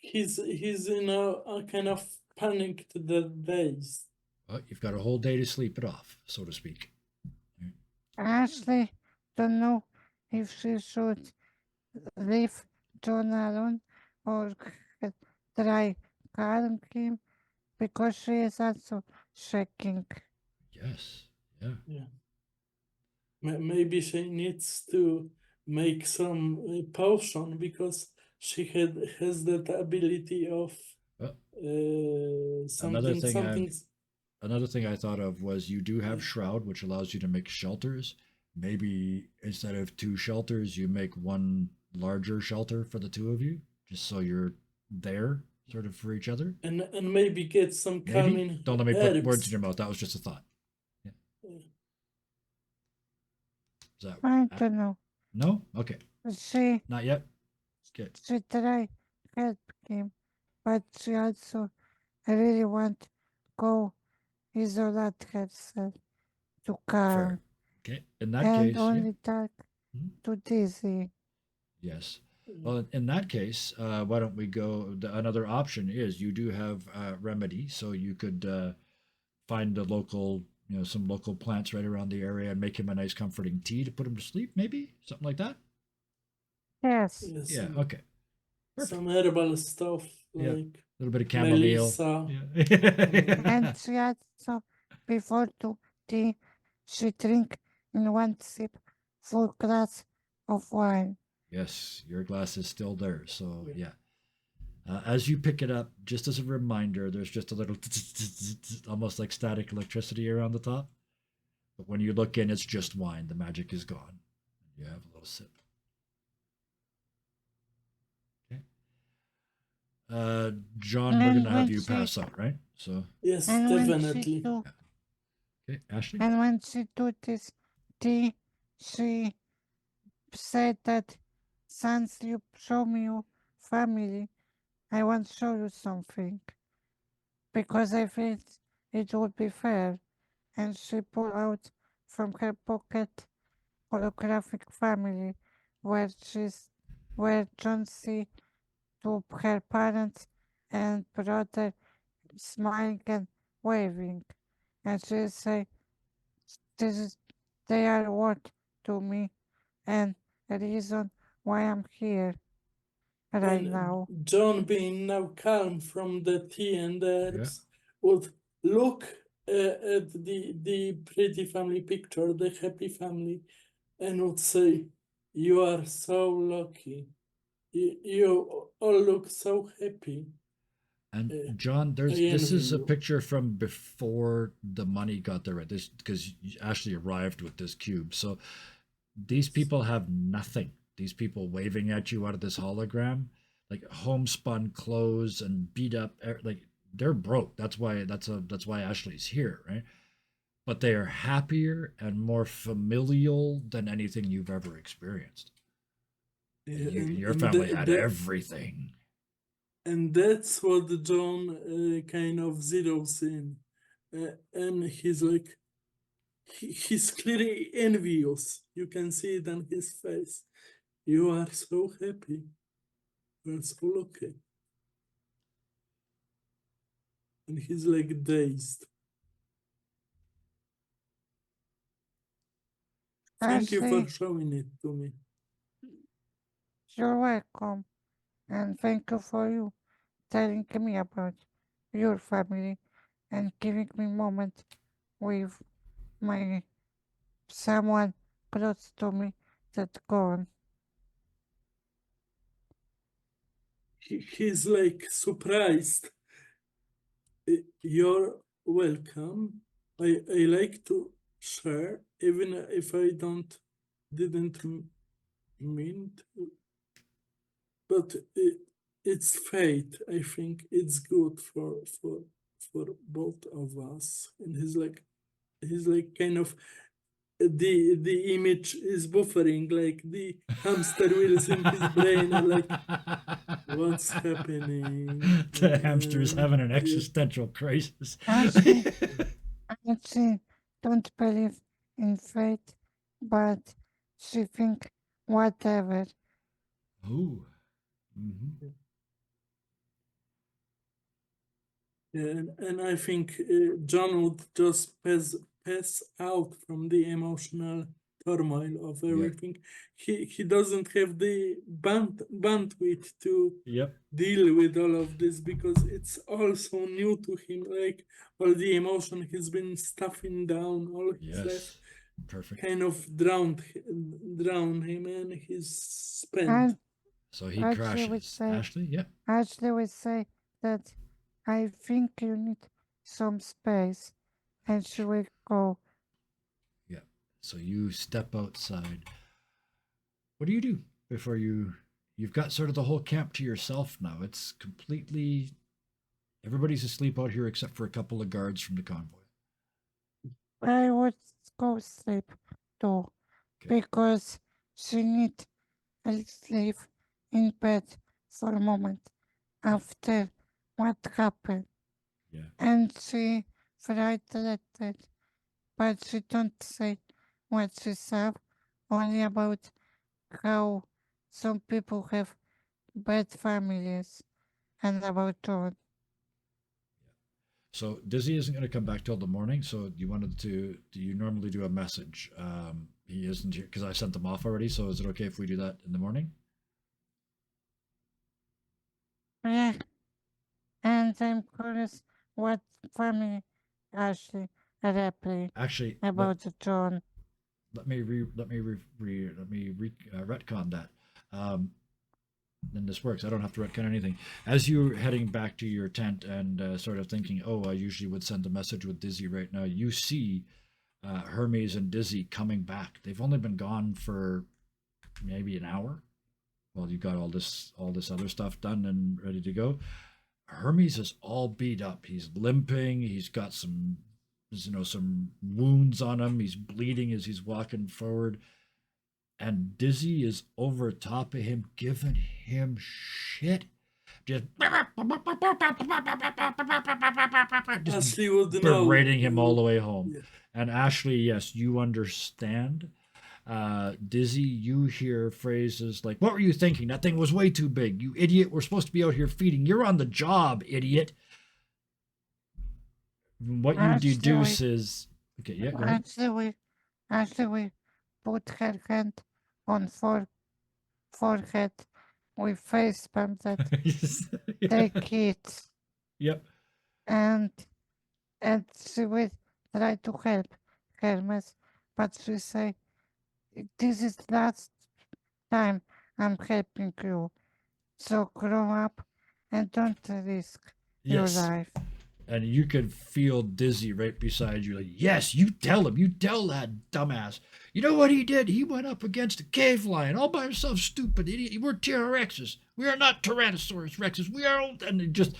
He's in a kind of panicked daze. Well, you've got a whole day to sleep it off, so to speak. Ashley don't know if she should leave John alone or try calm him because she is also shaking. Yes. Yeah. Yeah. Maybe she needs to make some potion because she has that ability of something something. Another thing I thought of was you do have Shroud, which allows you to make shelters. Maybe instead of two shelters, you make one larger shelter for the two of you, just so you're there, sort of for each other. And maybe get some Maybe. calming Don't let me herbs. put words in your mouth. That was just a thought. Yeah. Is that, I don't know. No? Okay. She Not yet? Okay. she try help him, but she also really want go isolate herself to calm Fair. Okay. In that and case, only talk Mhm. to Dizzy. Yes. Well, in that case, why don't we go? Another option is you do have remedy, so you could find a local, some local plants right around the area and make him a nice, comforting tea to put him to sleep, maybe something like that. Yes. Yes, Yeah. Okay. Perfect. some herbal stuff Yeah. like A little bit of chamomile. Melissa. Yeah. And she also before to tea she drink in one sip full glass of wine. Yes, your glass is still there. So Yeah. yeah. As you pick it up, just as a reminder, there's just a little almost like static electricity around the top. But when you look in, it's just wine. The magic is gone. You have a little sip. Okay. John, we're And gonna have when you she pass out, right? So Yes, and when she definitely. do okay, Ashley. and when she do this tea, she said that since you show me your family, I want to show you something because I feel it would be fair. And she pulled out from her pocket holographic family where she's where John see to her parents and brother smiling and waving, and she say, "This is they are worth to me and a reason why I'm here right And now." John, being now calm from the tea and Yeah. herbs, would look at the pretty family picture, the happy family, and would say, "You are so lucky. You all look so happy. And Uh, John, I this envy is a you." picture from before the money got there, right? This because Ashley arrived with this cube. So these people have nothing. These people waving at you out of this hologram, like homespun clothes and beat up, like they're broke. That's why Ashley's here, right? But they are happier and more familial than anything you've ever experienced. And your family had everything. And that's what John kind of zeroes in. And he's like, he's clearly envious. You can see it on his face. You are so happy. You are so lucky. And he's like dazed. Thank you for Ashley, showing it to me. you're welcome, and thank you for you telling me about your family and giving me moment with my someone close to me that gone. He's like surprised. You're welcome. I like to share, even if I didn't mean to. But it's fate. I think it's good for both of us. And he's like kind of the image is buffering, like the hamster wheels in his brain are like, what's happening? The hamster is having an Yeah. existential crisis. Ashley, she don't believe in fate, but she think whatever. Ooh. Mm-hmm. Yeah, and I think John would just pass out from the emotional turmoil of Yep. everything. He doesn't have the bandwidth to Yep. deal with all of this because it's all so new to him. Like all the emotion he's been stuffing down all his life Yes. Perfect. kind of drowned him, and he's spent. And So he Ashley would crashes. say, Ashley, yep. Ashley would say that I think you need some space, and she will go. Yep. So you step outside. What do you do before you've got sort of the whole camp to yourself now? It's completely everybody's asleep out here except for a couple of guards from the convoy. I would go sleep too, Okay. because she need a sleep in bed for a moment after what happened. Yeah. And she frightened, but she don't say what she saw, only about how some people have bad families and about John. So Dizzy isn't going to come back till the morning. So you wanted to? Do you normally do a message? He isn't here because I sent them off already. So is it okay if we do that in the morning? Yeah, and I'm curious what family Ashley happy Actually, about John. let me retcon that. Then this works. I don't have to retcon anything. As you're heading back to your tent and sort of thinking, oh, I usually would send a message with Dizzy right now. You see Hermes and Dizzy coming back. They've only been gone for maybe an hour. Well, you got all this other stuff done and ready to go. Hermes is all beat up. He's limping. He's got some wounds on him. He's bleeding as he's walking forward. And Dizzy is over top of him, giving him shit. Just Ashley would know. berating him all the way home. Yeah. And Ashley, yes, you understand. Dizzy, you hear phrases like, "What were you thinking? That thing was way too big. You idiot. We're supposed to be out here feeding. You're on the job, idiot." What you deduce Actually, is okay. Yeah, go ahead. actually, put her hand on forehead with face palm that Yeah. take it, Yep. and and she will try to help Hermes, but she say, "This is last time I'm helping you, so grow up and don't risk your Yes. life." And you could feel Dizzy right beside you, like, yes, you tell him, you tell that dumbass. You know what he did? He went up against a cave lion all by himself, stupid idiot. We're T-Rexes. We are not Tyrannosaurus Rexes. We are old. And just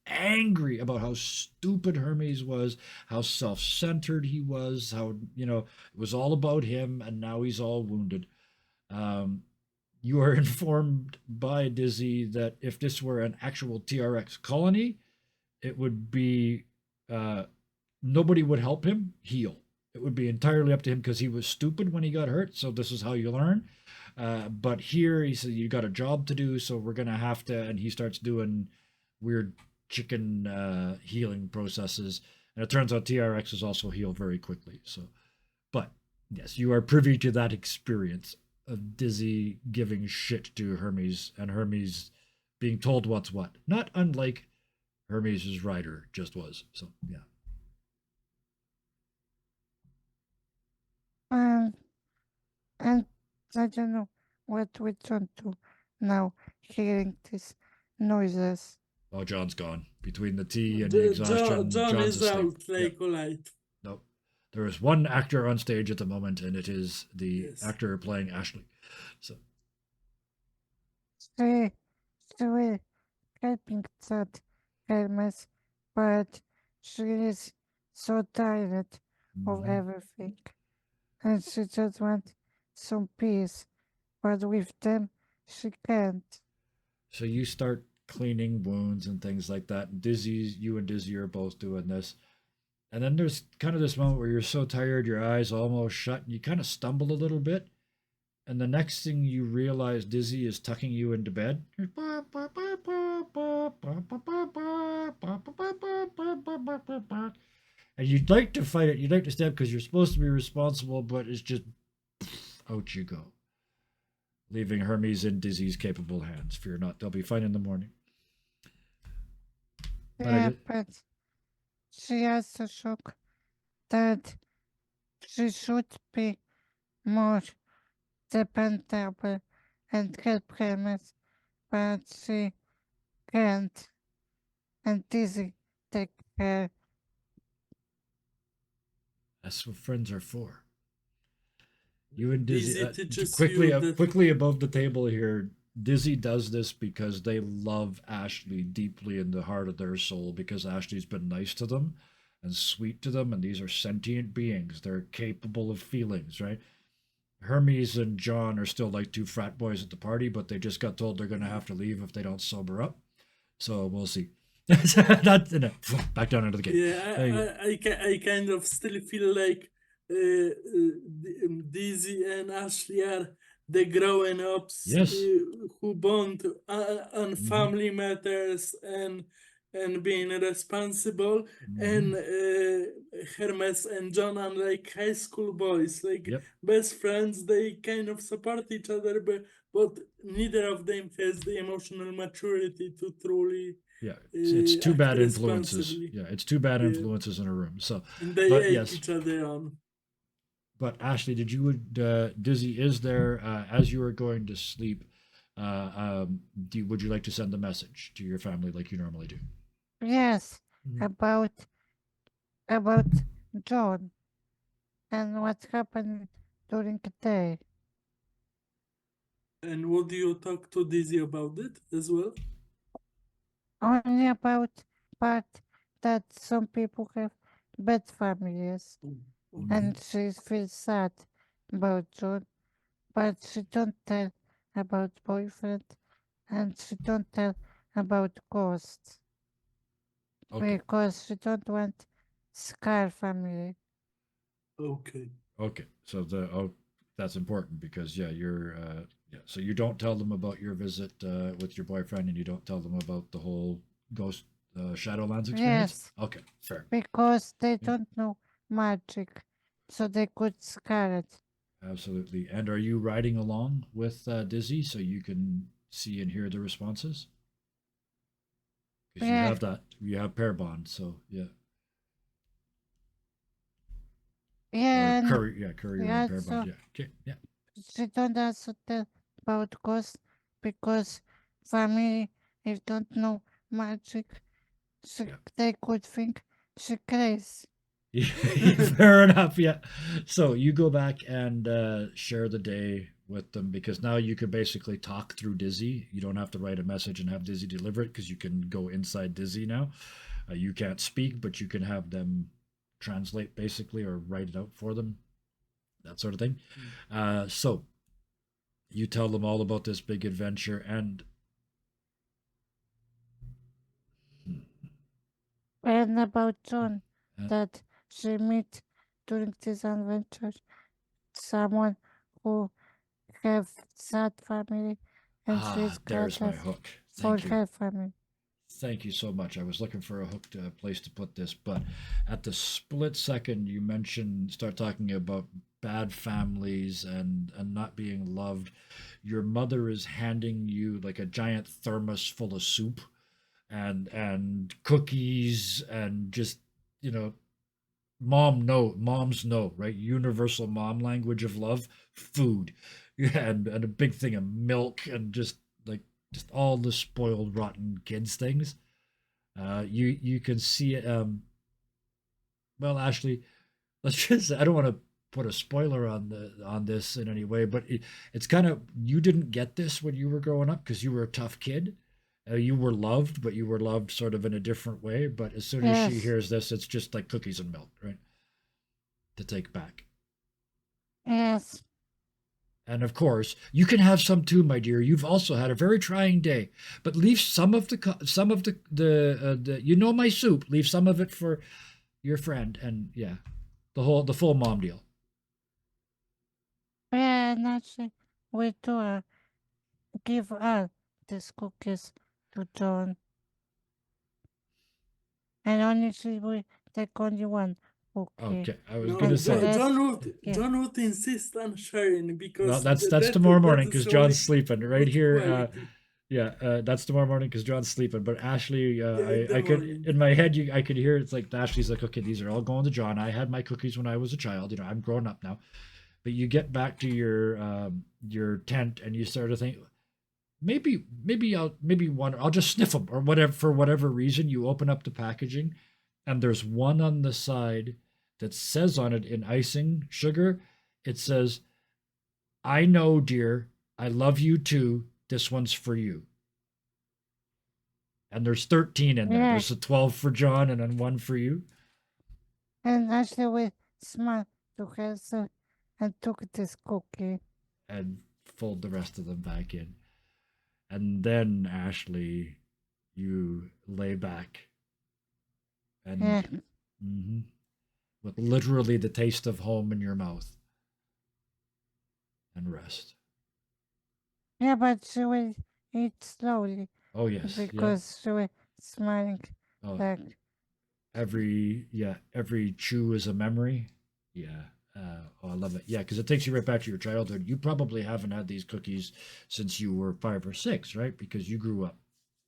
angry about how stupid Hermes was, how self-centered he was, how, it was all about him, and now he's all wounded. Um, you are informed by Dizzy that if this were an actual TRX colony, it would be uh, nobody would help him heal. It would be entirely up to him because he was stupid when he got hurt. So this is how you learn. But here he said you got a job to do, so we're gonna have to. And he starts doing weird chicken healing processes. And it turns out TRXs also heal very quickly. So, but yes, you are privy to that experience of Dizzy giving shit to Hermes and Hermes being told what's what. Not unlike Hermes' rider just was. So yeah. And and I don't know what we turn to now, hearing these noises. Oh, John's gone. Between the tea and the exhaustion, John John's is asleep. out Yep. like a light. Nope. There is one actor on stage at the moment, and it is the Yes. actor playing Ashley. So She, she will helping that Hermes, but she is so tired of mhm. everything, and she just wants some peace, but with them she can't. So you start cleaning wounds and things like that. Dizzy, you and Dizzy are both doing this. And then there's kind of this moment where you're so tired, your eyes almost shut, and you kind of stumble a little bit. And the next thing you realize, Dizzy is tucking you into bed. And you'd like to fight it, you'd like to stab because you're supposed to be responsible, but it's just out you go, leaving Hermes in Dizzy's capable hands. Fear not, they'll be fine in the morning. But I Yeah, just, but she has the shock that she should be more dependable and help Hermes, but she can't, and Dizzy take her. that's what friends are for. You and Dizzy Dizzy teaches quickly you that quickly above the table here. Dizzy does this because they love Ashley deeply in the heart of their soul because Ashley's been nice to them and sweet to them, and these are sentient beings. They're capable of feelings, right? Hermes and John are still like two frat boys at the party, but they just got told they're going to have to leave if they don't sober up. So we'll see. Not back down into the game. There you go. I kind of still feel like Dizzy and Ashley are the grown ups Yes. who bond on Mhm. family matters and being responsible, and Mhm. Hermes and John are like high school boys, like Yep. best friends. They kind of support each other, but neither of them has the emotional maturity to truly Yeah, it's two act bad influences. responsibly. Yeah, it's two bad Yeah, influences in a room. So, and they but egg yes, each other on. but Ashley, did you Dizzy is there as you are going to sleep? Would you like to send a message to your family like you normally do? Yes, Mhm. about John and what happened during the day. And what do you talk to Dizzy about it as well? Only about part that some people have bad families, Oh, okay. Mhm. and she feels sad about John, but she don't tell about boyfriend, and she don't tell about ghosts Okay. because she don't want Scar family. Okay. Okay, so that's important because yeah, you're yeah. So you don't tell them about your visit with your boyfriend, and you don't tell them about the whole ghost Shadowlands experience. Yes, Okay, fair, because they yeah, don't know magic, so they could scare it. absolutely. And are you riding along with Dizzy so you can see and hear the responses? Because Yeah, you have pair bond, so yeah, or yeah, and courier and yeah, pair bond, so yeah. Okay, yeah. she don't also tell about ghosts because family, if don't know magic, she, Yeah. they could think she crazy. Fair enough. Yeah. So you go back and share the day with them because now you can basically talk through Dizzy. You don't have to write a message and have Dizzy deliver it because you can go inside Dizzy now. You can't speak, but you can have them translate basically or write it out for them, that sort of thing. So you tell them all about this big adventure and And about John, uh, that she meet during this adventure someone who have sad family and she's glad there's my that hook. for Thank you. her family. Thank you so much. I was looking for a hooked place to put this, but at the split second you start talking about bad families and not being loved, your mother is handing you like a giant thermos full of soup and cookies and just you know moms know, right? Universal mom language of love, food, and a big thing of milk and like just all the spoiled rotten kids things. You can see it. Well, Ashley, let's just. I don't want to put a spoiler on this in any way, but it's kind of you didn't get this when you were growing up because you were a tough kid. You were loved, but you were loved sort of in a different way. But as soon as she Yes, hears this, it's just like cookies and milk, right? To take back. yes, And of course, you can have some too, my dear. You've also had a very trying day, but leave some of the you know my soup. Leave some of it for your friend, and yeah, the full mom deal. yeah, and actually we do give all these cookies to John, and honestly we take only one cookie, Okay, I was gonna No, and the say. rest, yeah, John would insist on sharing Well, because that's tomorrow that morning is because John's really sleeping right good here. quality. Yeah, that's tomorrow morning because John's sleeping. But Ashley, Yeah, in the I could morning. in my head, I could hear it's like Ashley's like, okay, these are all going to John. I had my cookies when I was a child. I'm grown up now. But you get back to your tent and you start to think maybe one I'll just sniff them or whatever for whatever reason you open up the packaging and there's one on the side that says on it in icing sugar it says I know dear I love you too this one's for you and there's 13 in there yeah, there's a 12 for John and then one for you and actually we smiled to her so, and took this cookie. and fold the rest of them back in and then Ashley you lay back Yeah, and mhm, with literally the taste of home in your mouth and rest. yeah, but she will eat slowly Oh yes, yeah. because she was smiling Oh, like, every chew is a memory. Yeah. Oh, I love it. Yeah, because it takes you right back to your childhood. You probably haven't had these cookies since you were 5 or 6, right? Because you grew up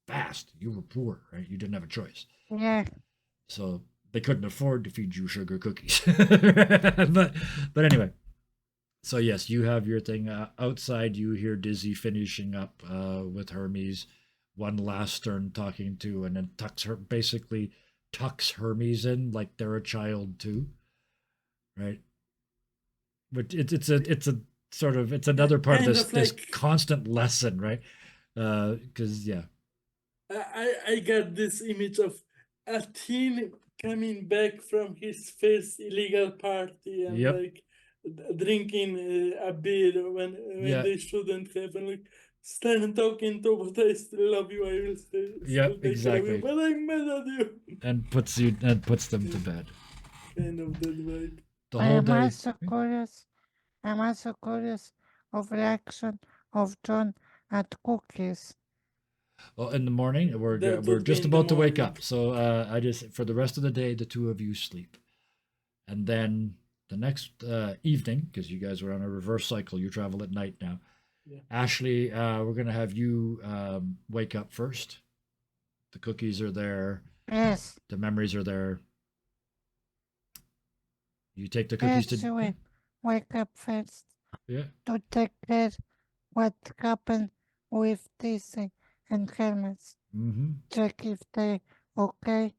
fast. You were poor, right? You didn't have a choice, yeah, so they couldn't afford to feed you sugar cookies. But anyway, so yes, you have your thing outside. You hear Dizzy finishing up with Hermes, one last turn talking to, and then tucks Hermes in like they're a child too, right? But it's a sort of it's another part of Kind this of this like constant lesson, right? Because yeah, I got this image of a teen coming back from his first illegal party and yep, like drinking a beer when yeah, they shouldn't have and like stand talking to but I still love you I will still yep, take care of you exactly, but I'm mad at you and puts them to bed. kind of that vibe. the I whole am day. also curious. I'm also curious of reaction of John at cookies. Well, in the morning, That we're would be just in the about to wake morning. up. So I just for the rest of the day, the two of you sleep, and then the next evening, because you guys are on a reverse cycle, you travel at night now. Yeah. Ashley, we're gonna have you wake up first. The cookies are there. Yes, The memories are there. You take the cookies to yes, we wake up first yeah. to take care what happened with Daisy and Hermes. Mm-hmm. Check if they okay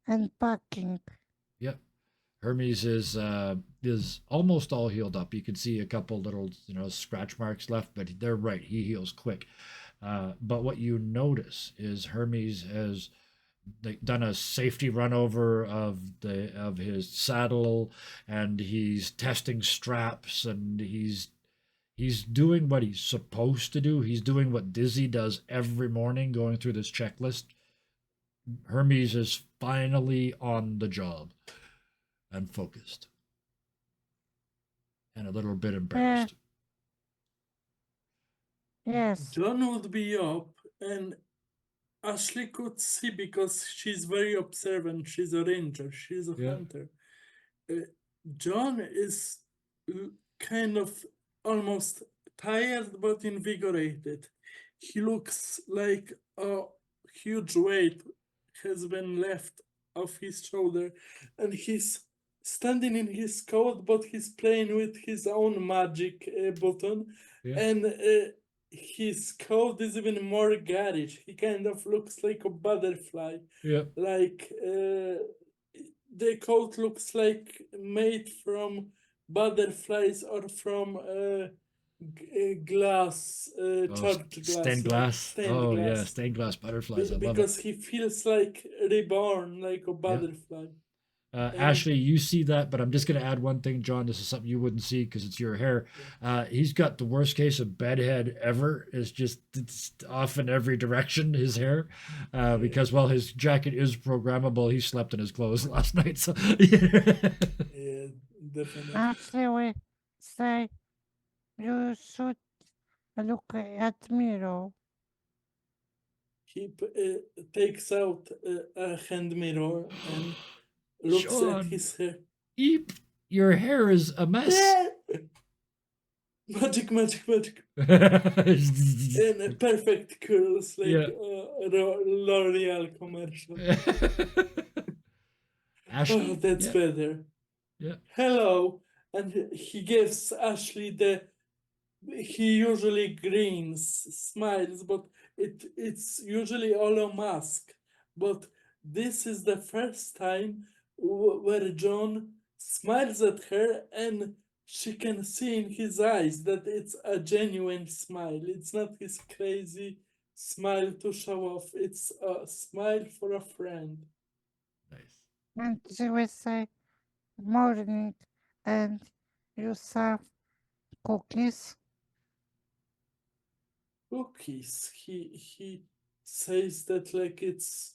and packing. Yep. Hermes is almost all healed up. You can see a couple little scratch marks left, but they're right. He heals quick. But what you notice is Hermes has done a safety run over of his saddle, and he's testing straps, and he's doing what he's supposed to do. He's doing what Dizzy does every morning, going through this checklist. Hermes is finally on the job and focused and a little bit Yeah, embarrassed. yes, John would be up, and Ashley could see because she's very observant. She's a ranger, she's a Yeah, hunter. Uh, John is kind of almost tired but invigorated. He looks like a huge weight has been left off his shoulder, and he's standing in his coat, but he's playing with his own magic button, yeah, and his coat is even more garish. He kind of looks like a butterfly, yeah. like the coat looks like made from butterflies or from glass, Oh, church glass, stained like glass. stained Oh yeah, glass, stained glass butterflies. I love it. because he feels like reborn, like a Yeah. butterfly. And Ashley, you see that, but I'm just going to add one thing, John. This is something you wouldn't see because it's your hair. He's got the worst case of bedhead ever. It's off in every direction, his hair. Because, well, his jacket is programmable. He slept in his clothes last night. So, yeah, definitely. actually we say you should look at mirror. He takes out a hand mirror and looks at John, his hair. Eep, your hair is a mess. Magic, magic, magic. yeah. And perfect curls like a L'Oreal commercial. Oh, Ashley? that's Yeah. better. Yeah. Hello. And he gives Ashley he usually grins, smiles, but it's usually all a mask. But this is the first time where John smiles at her, and she can see in his eyes that it's a genuine smile. It's not his crazy smile to show off, it's a smile for a friend. Nice. And she will say morning and you serve cookies. Cookies. He says that like it's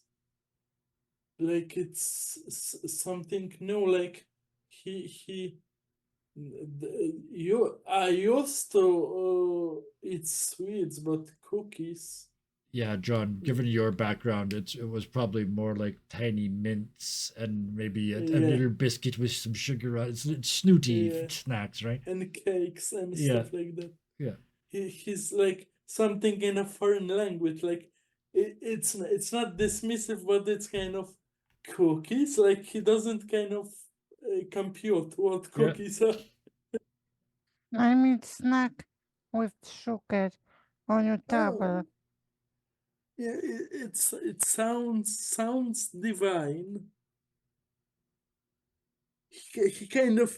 something new. Like he you I used to eat sweets, but cookies. Yeah, John, given your background, it was probably more like tiny mints and maybe a Yeah, little biscuit with some sugar on it. It's snooty yeah, snacks, right? and cakes and Yeah, stuff like that. yeah, He's like something in a foreign language. Like it's not dismissive, but it's kind of cookies. Like he doesn't kind of compute what yeah. cookies are. I mean snack with sugar on your Oh, table. yeah, it sounds divine. He kind of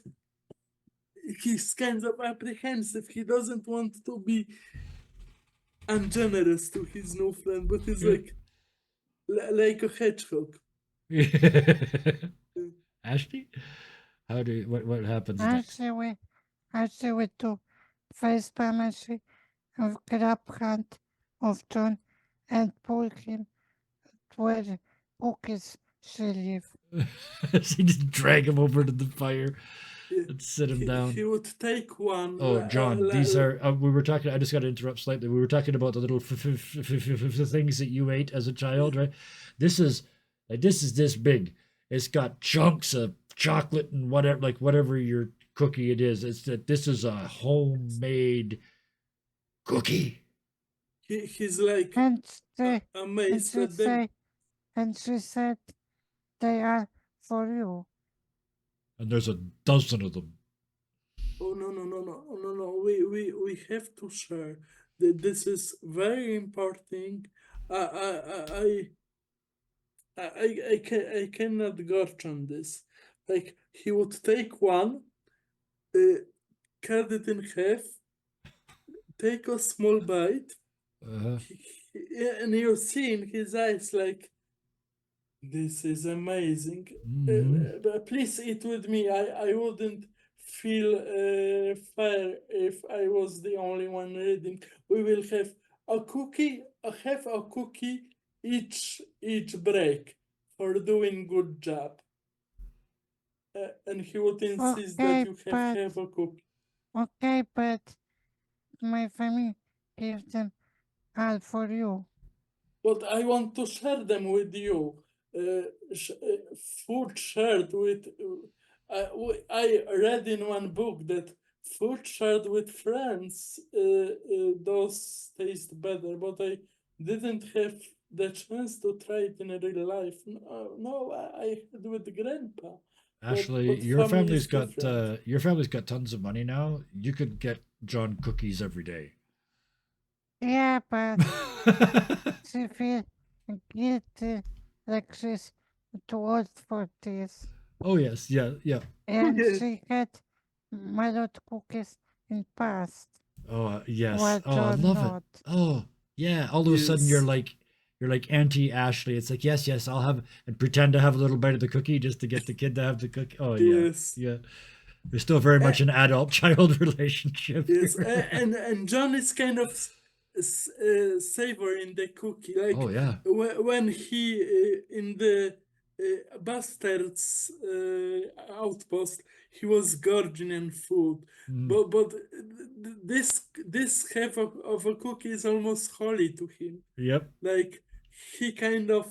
he's kind of apprehensive. He doesn't want to be ungenerous to his new friend, but he's Yeah. like like a hedgehog. Ashley, what happens next? Actually we do face damage of grab hand of John and pull him where cookies she live. She just drag him over to the fire. Let's sit him he down. would take one. Oh, John, these are. We were talking. I just got to interrupt slightly. We were talking about the little things that you ate as a child, right? This is this big. It's got chunks of chocolate and whatever, like whatever your cookie it is. It's that this is a homemade cookie. He's like And they, and amazed she at them. say, and she said, they are for you. And there's a dozen of them. Oh no! We have to share. This is very important. I cannot gorge on this. Like he would take one, cut it in half, take a small bite, Uh-huh. and you're seeing his eyes like, this is amazing. Mhm. But please eat with me. I wouldn't feel fair if I was the only one reading. We will have a cookie, have a cookie each break for doing good job. And he would insist that Okay, you but have a cookie. okay, but my family gives them all for you. But I want to share them with you. Food shared with. I read in one book that food shared with friends does taste better, but I didn't have the chance to try it in real life. No, I had with grandpa. Ashley, But family is different. your family's got tons of money now. You could get John cookies every day. Yeah, but she feel guilty like she's too old for this. Oh yes, yeah, yeah. And Yes. she had melted cookies in past. Oh yes. What Oh, I or love it. not. Oh yeah. All of a sudden Yes. you're like Auntie Ashley. It's like yes, I'll have and pretend to have a little bite of the cookie just to get the kid to have the cookie. Oh yeah, Yes. yeah. There's still very much Uh, an adult-child relationship. Yes, here. and John is kind of savoring the cookie, like Oh yeah. when he in the bastards outpost, he was gorging on food, Mm, but this half of a cookie is almost holy to him. yep. Like he kind of,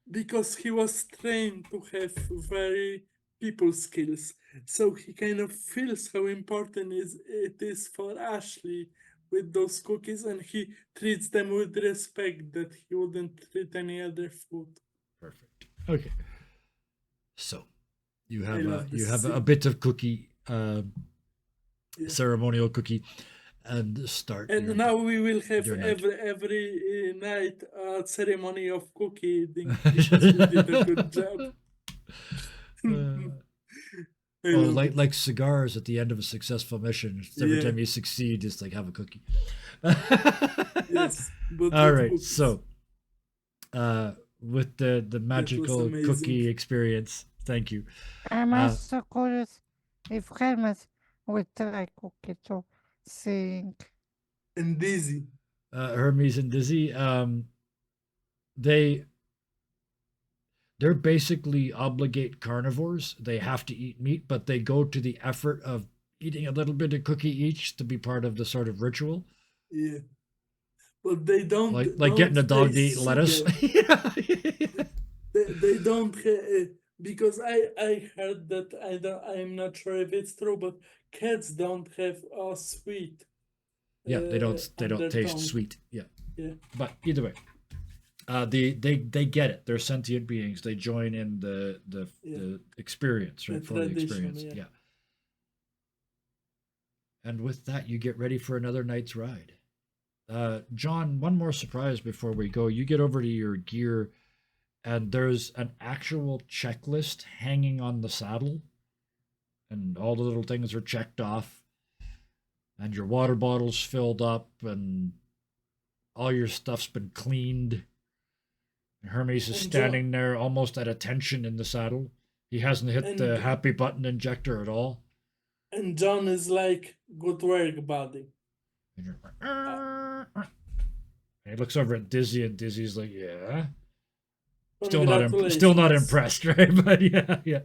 because he was trained to have very people skills, so he kind of feels how important it is for Ashley with those cookies, and he treats them with respect that he wouldn't treat any other food. Perfect. Okay. So you I have love you this have a scene. bit of cookie Yeah. ceremonial cookie and start And your now we will have your night. every night a ceremony of cookie eating because we did a good job. I Oh, love it. like cigars at the end of a successful mission. Every Yeah. time you succeed, it's like have a cookie. Yes, but All with right. cookies. So, with the was magical amazing. cookie experience, thank you. I'm also curious if Hermes would try cookie to sing. And dizzy. Hermes and Dizzy, they they're basically obligate carnivores. They have to eat meat, but they go to the effort of eating a little bit of cookie each to be part of the sort of ritual. Yeah. But they don't Like getting a dog to taste eat lettuce. sugar. They don't because I heard that I'm not sure if it's true, but cats don't have a sweet. Yeah, they don't on their taste tongue. sweet. Yeah. Yeah. But either way, they get it. They're sentient beings. They join in the experience, right? The For the tradition, experience. yeah. And with that, you get ready for another night's ride. John, one more surprise before we go. You get over to your gear, and there's an actual checklist hanging on the saddle, and all the little things are checked off, and your water bottle's filled up, and all your stuff's been cleaned. And Hermes is And standing there almost at attention in the saddle. He hasn't hit the And- happy button injector at all. And John is like, good work, buddy. And you're like, and he looks over at Dizzy, and Dizzy's like, yeah. Still not Congratulations. impressed, right? But yeah.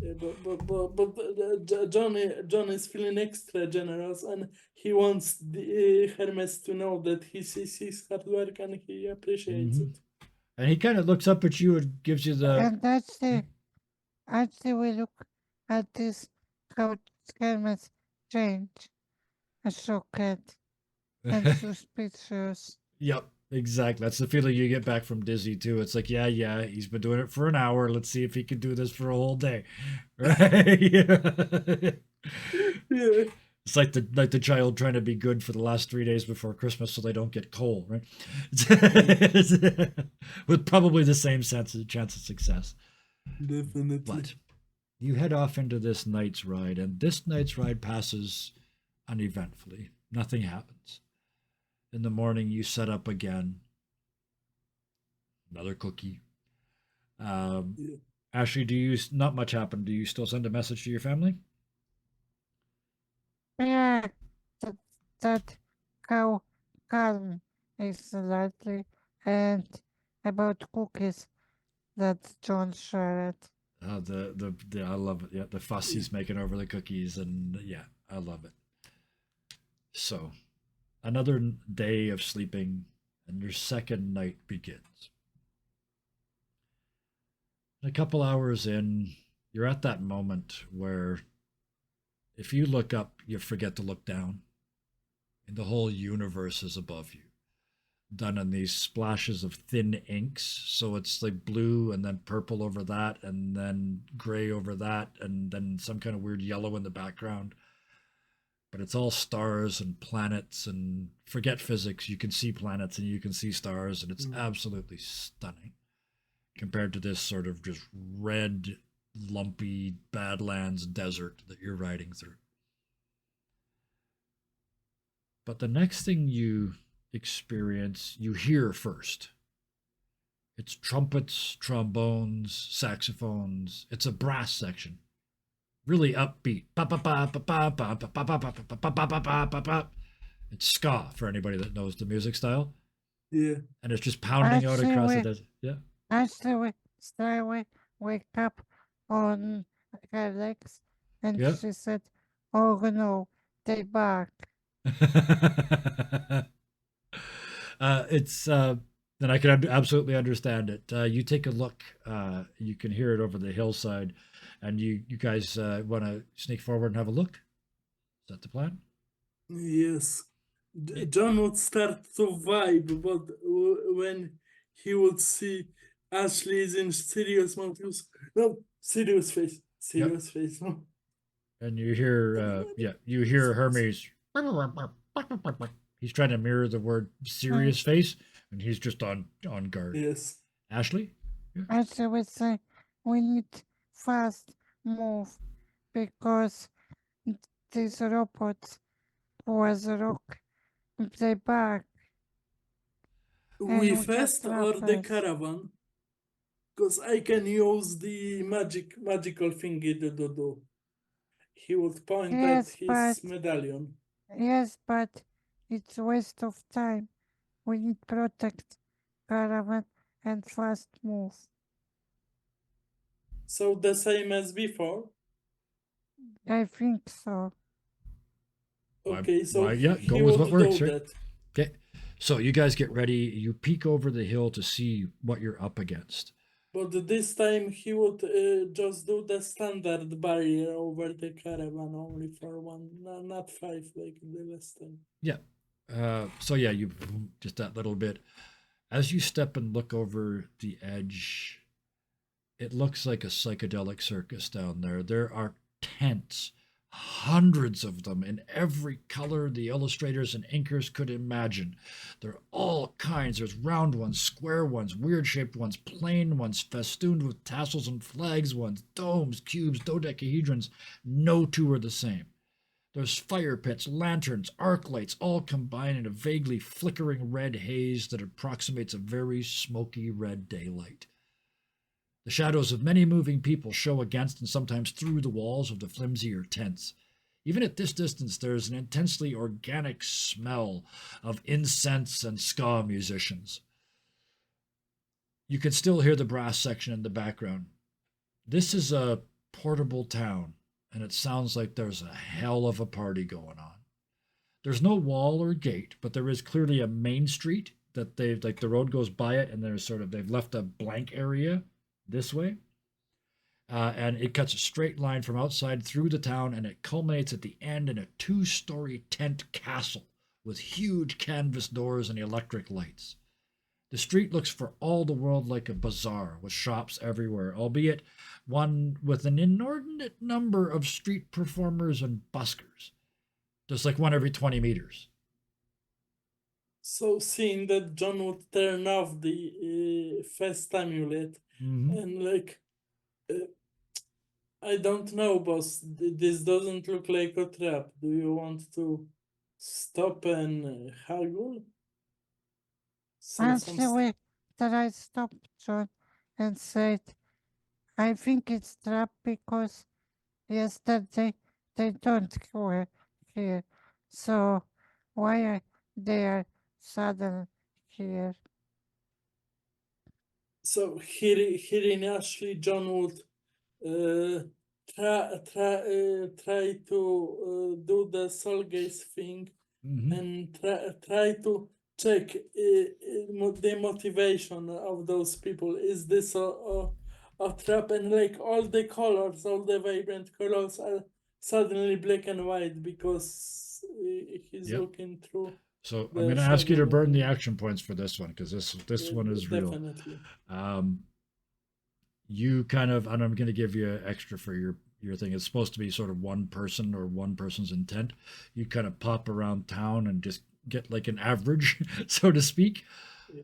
Yeah, but John is feeling extra generous, and he wants the Hermes to know that he sees his hard work and he appreciates Hmm. it. And he kind of looks up at you and gives you the. And actually we look at this how helmets change. Shocked and suspicious. Yep, exactly. That's the feeling you get back from Dizzy too. It's like, yeah, yeah, he's been doing it for an hour. Let's see if he can do this for a whole day, right? Yeah, It's like the child trying to be good for the last 3 days before Christmas so they don't get coal, right? With probably the same chance of success. definitely. But you head off into this night's ride, and this night's ride passes uneventfully. Nothing happens. In the morning, you set up again. Another cookie. Um, Yeah. Ashley, do you not much happened? Do you still send a message to your family? Yeah, that, that how calm is slightly and about cookies that John shared. The I love it. Yeah, the fuss Yeah. he's making over the cookies, and yeah, I love it. So another day of sleeping, and your second night begins. A couple hours in, you're at that moment where if you look up, you forget to look down, and the whole universe is above you, done in these splashes of thin inks. So it's like blue and then purple over that, and then gray over that, and then some kind of weird yellow in the background. But it's all stars and planets, and forget physics. You can see planets and you can see stars, and it's Mm. absolutely stunning compared to this sort of just red, lumpy Badlands desert that you're riding through. But the next thing you experience, you hear first. It's trumpets, trombones, saxophones. It's a brass section. Really upbeat. It's ska for anybody that knows the music style. Yeah. And it's just pounding out Actually, across the we desert. Yeah. actually we Starway wake up on her legs, and Yeah. she said, "Oh no, they back." It's and I can absolutely understand it. You take a look. You can hear it over the hillside, and you guys want to sneak forward and have a look. Is that the plan? Yes. It, John would start to vibe, but when he would see Ashley is in serious mode, he was, no, yep. serious face, no. And you hear yeah, you hear Hermes. He's trying to mirror the word Mm, serious face, and he's just on guard. Yes. Ashley. Yeah. Actually, we say we need fast move because these robots was rock they back We and we have fast or the trappers. caravan? Because I can use the magical thingy to do. He would point at Yes, his but medallion. yes, but it's waste of time. We need protect caravan and fast move. So the same as before. I think so. Okay, so Why? Yeah. Go he with would what do works, right? that. Okay. So you guys get ready. You peek over the hill to see what you're up against. But this time he would just do the standard barrier over the caravan only for one, not five like the last time. Yeah. So yeah, you just that little bit. As you step and look over the edge, it looks like a psychedelic circus down there. There are tents, hundreds of them in every color the illustrators and inkers could imagine. There are all kinds. There's round ones, square ones, weird shaped ones, plain ones, festooned with tassels and flags ones, domes, cubes, dodecahedrons. No two are the same. There's fire pits, lanterns, arc lights, all combined in a vaguely flickering red haze that approximates a very smoky red daylight. The shadows of many moving people show against and sometimes through the walls of the flimsier tents. Even at this distance, there is an intensely organic smell of incense and ska musicians. You can still hear the brass section in the background. This is a portable town, and it sounds like there's a hell of a party going on. There's no wall or gate, but there is clearly a main street that they've like the road goes by it, and there's sort of they've left a blank area this way. And it cuts a straight line from outside through the town, and it culminates at the end in a two-story tent castle with huge canvas doors and electric lights. The street looks for all the world like a bazaar with shops everywhere, albeit one with an inordinate number of street performers and buskers. Just like one every 20 meters. So seeing that John would turn off the fast amulet Mm-hmm. and like, I don't know, boss. This doesn't look like a trap. Do you want to stop and haggle? Sell some Actually, that I stopped John and said, I think it's trap because yesterday they don't go here. So why are they are suddenly here? So hearing Ashley, John would try to do the soul gaze thing Mm-hmm. and try to check the motivation of those people. Is this a trap? And like all the colors, all the vibrant colors are suddenly black and white because he's Yep. looking through. So The I'm going to ask you to shadow, burn the action points for this one because this one is real. Definitely. You kind of, and I'm going to give you extra for your thing. It's supposed to be sort of one person or one person's intent. You kind of pop around town and just get like an average, so to speak. Yeah.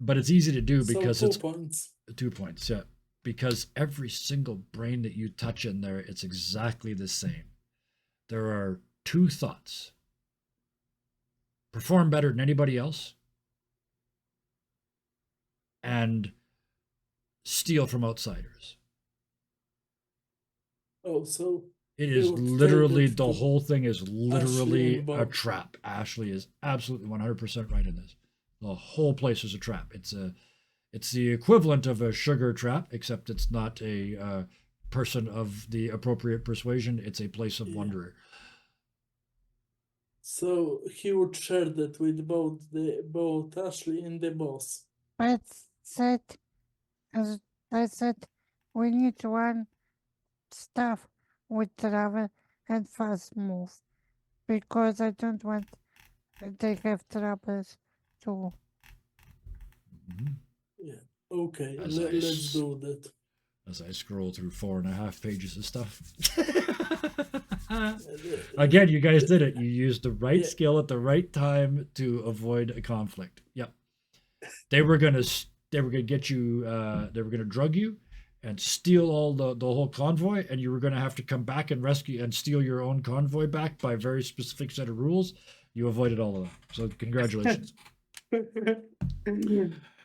But it's easy to do So because 2 it's points. 2 points. Yeah, because every single brain that you touch in there, it's exactly the same. There are 2 thoughts: perform better than anybody else, and steal from outsiders. Oh, so It he is would literally, trade it the to whole thing is literally and a Bob. trap. Ashley is absolutely 100% right in this. The whole place is a trap. It's the equivalent of a sugar trap, except it's not a person of the appropriate persuasion. It's a place of Yeah. wonder. So he would share that with both Ashley and the boss. But said, as I said, we need one staff with travel and fast move because I don't want they have troubles too. Mhm. Yeah. Okay, As I let's s- do that. As I scroll through 4.5 pages of stuff. Uh, Again, you guys did it. You used the right Yeah. skill at the right time to avoid a conflict. Yep. They were gonna get you. They were gonna drug you and steal all the whole convoy, and you were gonna have to come back and rescue and steal your own convoy back by a very specific set of rules. You avoided all of that. So congratulations.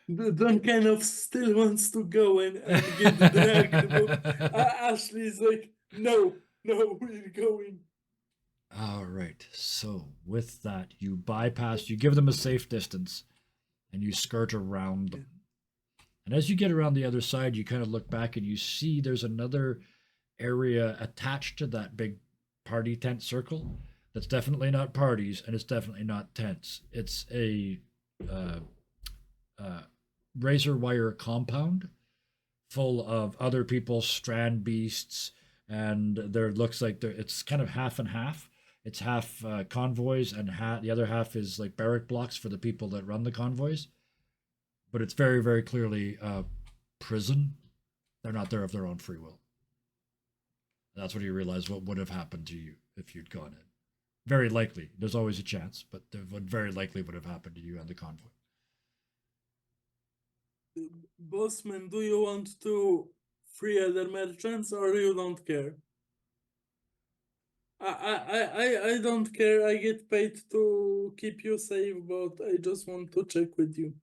Don kind of still wants to go and get dragged, but Ashley's like, no, we're going. All right. So with that, you bypass. You give them a safe distance, and you skirt around them. And as you get around the other side, you kind of look back and you see there's another area attached to that big party tent circle. That's definitely not parties, and it's definitely not tents. It's a razor wire compound full of other people's strand beasts, and there looks like it's kind of half and half. It's half convoys, and the other half is like barrack blocks for the people that run the convoys. But it's very, very clearly prison. They're not there of their own free will. That's when you realize what would have happened to you if you'd gone in. Very likely. There's always a chance, but what very likely would have happened to you and the convoy. Bossman, do you want to free other merchants or you don't care? I don't care. I get paid to keep you safe, but I just want to check with you.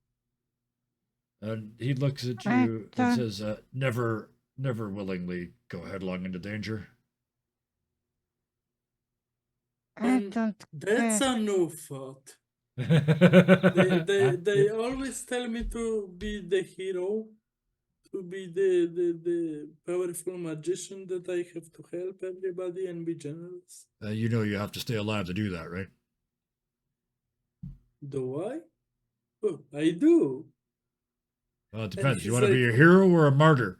And he looks at I you and don't- says, never willingly go headlong into danger. I don't That's care. a new thought. They always tell me to be the hero, to be the powerful magician that I have to help everybody and be generous. You know you have to stay alive to do that, right? Do I? Oh, I do. Well, it depends. You he's want to be a like- hero or a martyr?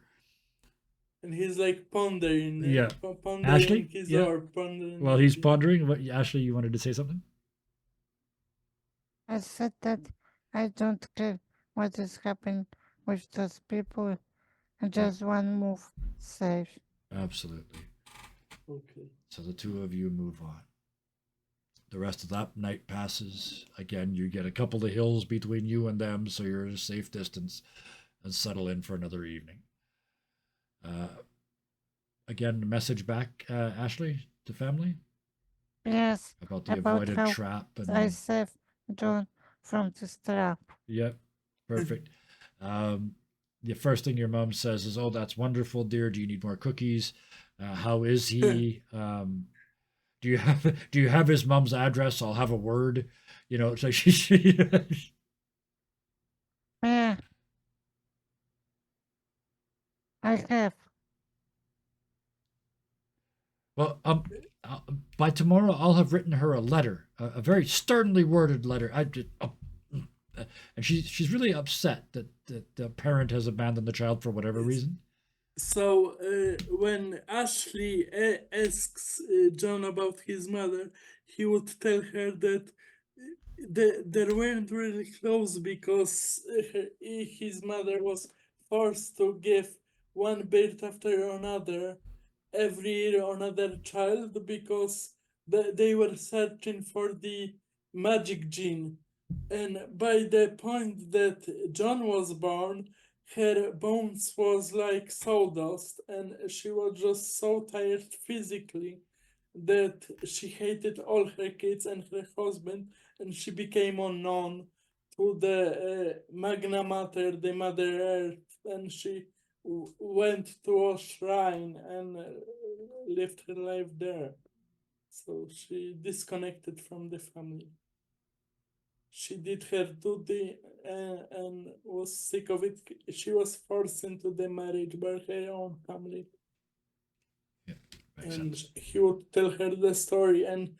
And he's like pondering, Yeah. pondering Ashley? his Yeah. orb, pondering. Well, he's it. pondering. What, Ashley, you wanted to say something? I said that I don't care what is happening with those people. Just one move safe. Absolutely. Okay. So the two of you move on. The rest of that night passes. Again, you get a couple of hills between you and them, so you're at a safe distance, and settle in for another evening. Again, message back, Ashley, to family Yes, about the about avoided how trap. And I saved John from this trap. yep, perfect. The first thing your mom says is, "Oh, that's wonderful, dear. Do you need more cookies? How is he? Do you have his mom's address? I'll have a word." You know, so she Yeah, I have. well, by tomorrow I'll have written her a letter, a very sternly worded letter. And she's really upset that the parent has abandoned the child for whatever reason. So when Ashley asks John about his mother, he would tell her that they weren't really close because his mother was forced to give one birth after another every year another child because they were searching for the magic gene. And by the point that John was born, her bones was like sawdust, and she was just so tired physically that she hated all her kids and her husband, and she became unknown to the Magna Mater, the Mother Earth, and she went to a shrine and lived her life there. So she disconnected from the family. She did her duty and was sick of it. She was forced into the marriage by her own family. Yeah, makes And sense. he would tell her the story and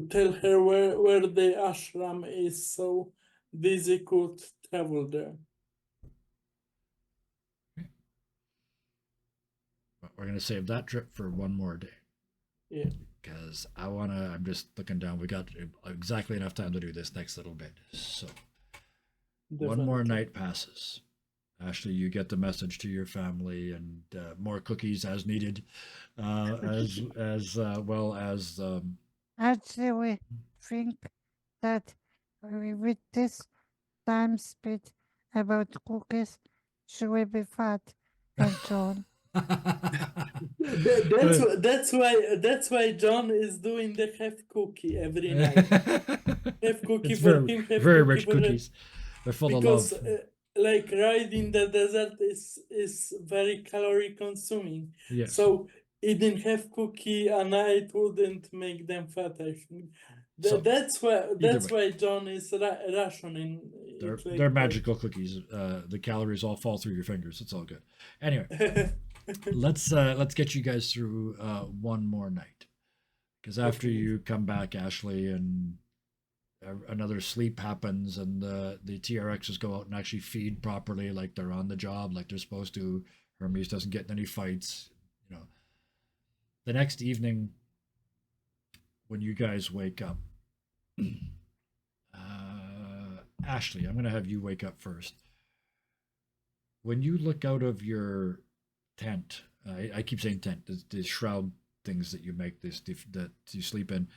tell her where the ashram is so Daisy could travel there. But we're gonna save that trip for one more day. Yeah. Because I'm just looking down. We got exactly enough time to do this next little bit. So one more Definitely. night passes. Ashley, you get the message to your family, and more cookies as needed, as well as Actually, we think that with this time speed about cookies, she will be fat and John. That's why John is doing the half cookie every night. Half cookie It's for very him, half very cookie rich for her. cookies. They're full Because of love. like riding the desert is very calorie consuming. Yes. So eating half cookie a night wouldn't make them fat. I think So, that's way. why John is rationing. They're magical cookies. The calories all fall through your fingers. It's all good. Anyway, let's get you guys through one more night, because after Okay. you come back, Ashley, and another sleep happens, and the TRXs go out and actually feed properly, like they're on the job, like they're supposed to. Hermes doesn't get in any fights. You know, the next evening when you guys wake up, Ashley, I'm going to have you wake up first. When you look out of your tent, I keep saying tent, the shroud things that you make that you sleep in.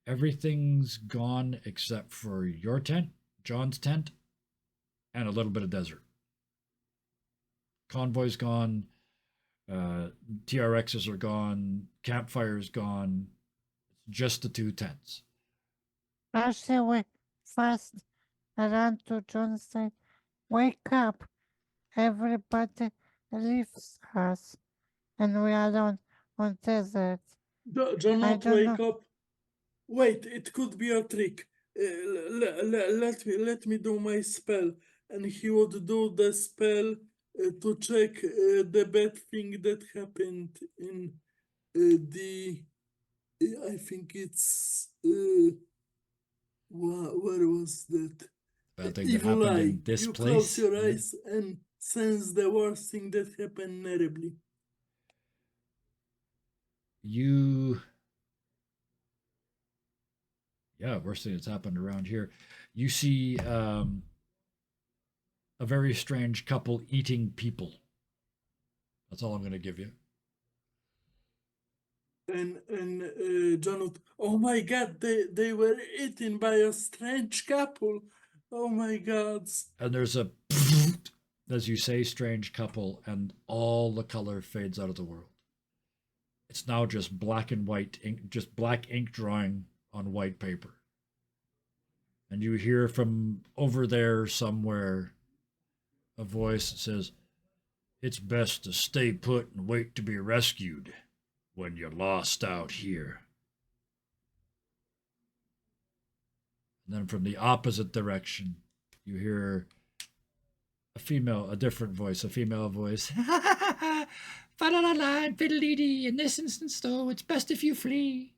Everything's gone except for your tent, John's tent, and a little bit of desert. Convoy's gone. TRXs are gone. Campfire's gone. Just the two tents. Actually, we fast ran to John's side. Wake up! Everybody leaves us, and we are on desert. Do I not don't wake know. up. Wait, it could be a trick. Let me do my spell. and he would do the spell to check the bad thing that happened in the. I think it's. Where was that? Bad thing that Evil happened eye. in this You place. close your Yeah. eyes and sense the worst thing that happened terribly. You. Yeah, worst thing that's happened around here. You see a very strange couple eating people. That's all I'm going to give you. And John would, oh my god, they were eaten by a strange couple. Oh my god. And there's a, as you say, strange couple, and all the color fades out of the world. It's now just black and white ink, just black ink drawing on white paper. And you hear from over there somewhere a voice that says, "It's best to stay put and wait to be rescued when you're lost out here." And then from the opposite direction, you hear a different voice, a female voice. Fa la la la and fiddly. In this instance, though, it's best if you flee.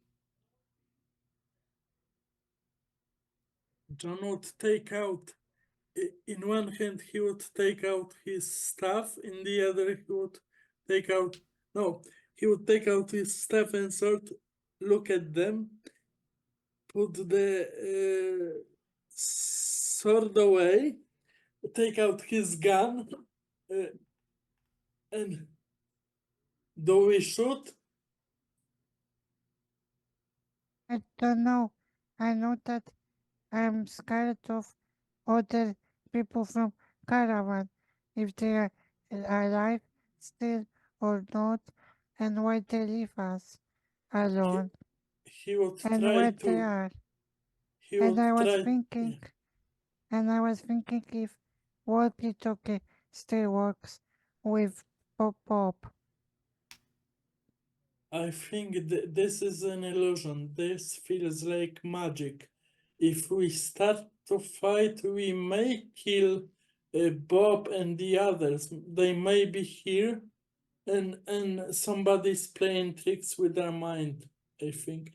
John would take out, in one hand, he would take out his staff, in the other, he would take out, no, he would take out his staff and sword, look at them, put the sword away, take out his gun, and do we shoot? I don't know. I know that I'm scared of other people from Caravan, if they are alive still or not, and why they leave us alone, He would and try where they to. are. He And would I was try. thinking, and I was thinking if walkie-talkie still works with Pop. I think this is an illusion. This feels like magic. If we start to fight, we may kill Bob and the others. They may be here, and somebody's playing tricks with their mind. I think.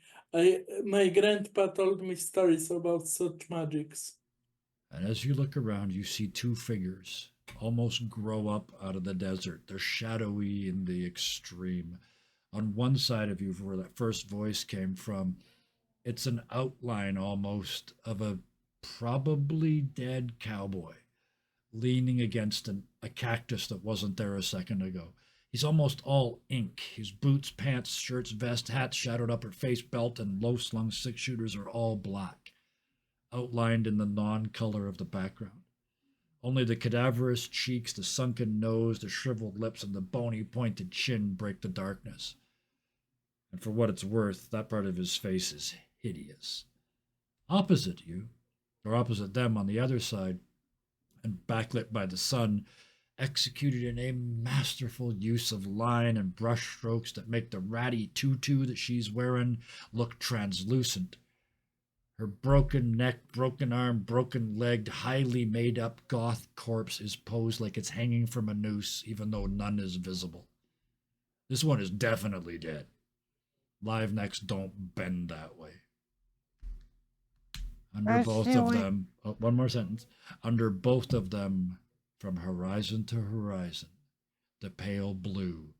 My grandpa told me stories about such magics. And as you look around, you see two figures almost grow up out of the desert. They're shadowy in the extreme. On one side of you, where that first voice came from, it's an outline almost of a probably dead cowboy leaning against a cactus that wasn't there a second ago. He's almost all ink. His boots, pants, shirts, vest, hats, shadowed upper face, belt, and low slung six shooters are all black, outlined in the non color of the background. Only the cadaverous cheeks, the sunken nose, the shriveled lips, and the bony, pointed chin break the darkness. And for what it's worth, that part of his face is hideous. Opposite you, or opposite them on the other side, and backlit by the sun, executed in a masterful use of line and brush strokes that make the ratty tutu that she's wearing look translucent. Her broken neck, broken arm, broken legged, highly made up goth corpse is posed like it's hanging from a noose, even though none is visible. This one is definitely dead. Live necks don't bend that way. Under both of them, one more sentence. Under both of them, from horizon to horizon, the pale blue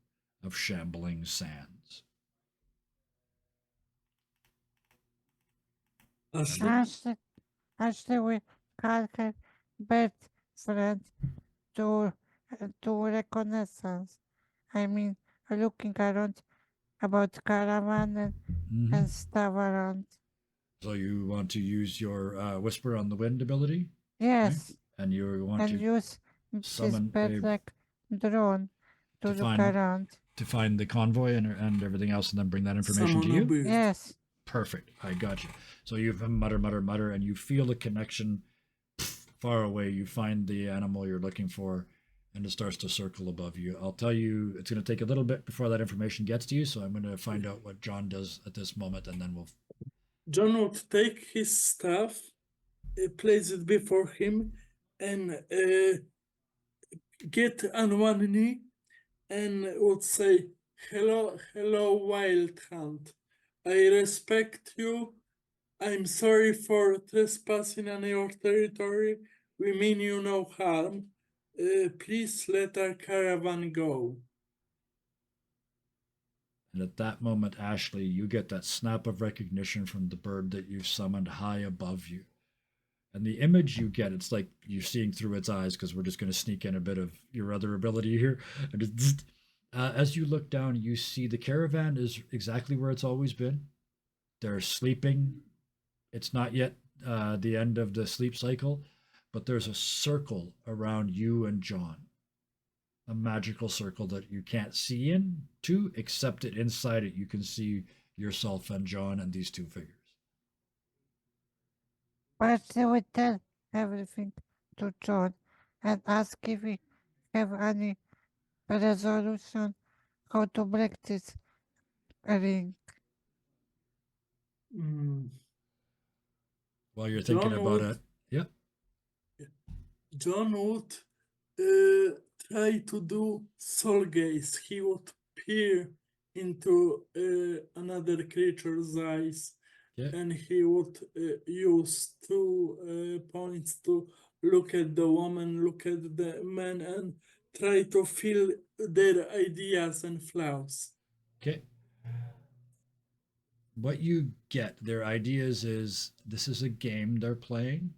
of shambling sands. Ashley will call her bird friend to, to reconnaissance. I mean, looking around about caravan and stuff around. So you want to use your Whisper on the Wind ability? Yes. Okay? And you want to use this summon bird like drone to look around. To find the convoy and everything else, and then bring that information to you? Yes. Perfect. I got you. So you mutter, mutter, mutter, and you feel a connection far away. You find the animal you're looking for, and it starts to circle above you. I'll tell you, it's going to take a little bit before that information gets to you, so I'm going to find out what John does at this moment, and then we'll... John would take his staff, place it before him, and get on one knee and would say, "Hello, hello, Wild Hunt. I respect you. I'm sorry for trespassing on your territory. We mean you no harm. Please let our caravan go." And at that moment, Ashley, you get that snap of recognition from the bird that you've summoned high above you. And the image you get, it's like you're seeing through its eyes, because we're just going to sneak in a bit of your other ability here. As you look down, you see the caravan is exactly where it's always been. They're sleeping. It's not yet the end of the sleep cycle, but there's a circle around you and John. A magical circle that you can't see into, except that inside it you can see yourself and John and these two figures. But they will tell everything to John and ask if we have any resolution how to break this ring. Mm. While you're thinking John about would it, yep. John would try to do soul gaze. He would peer into another creature's eyes, Yeah. and he would use 2 points to look at the woman, look at the man, and try to feel their ideas and flaws. Okay. What you get, their ideas is this is a game they're playing.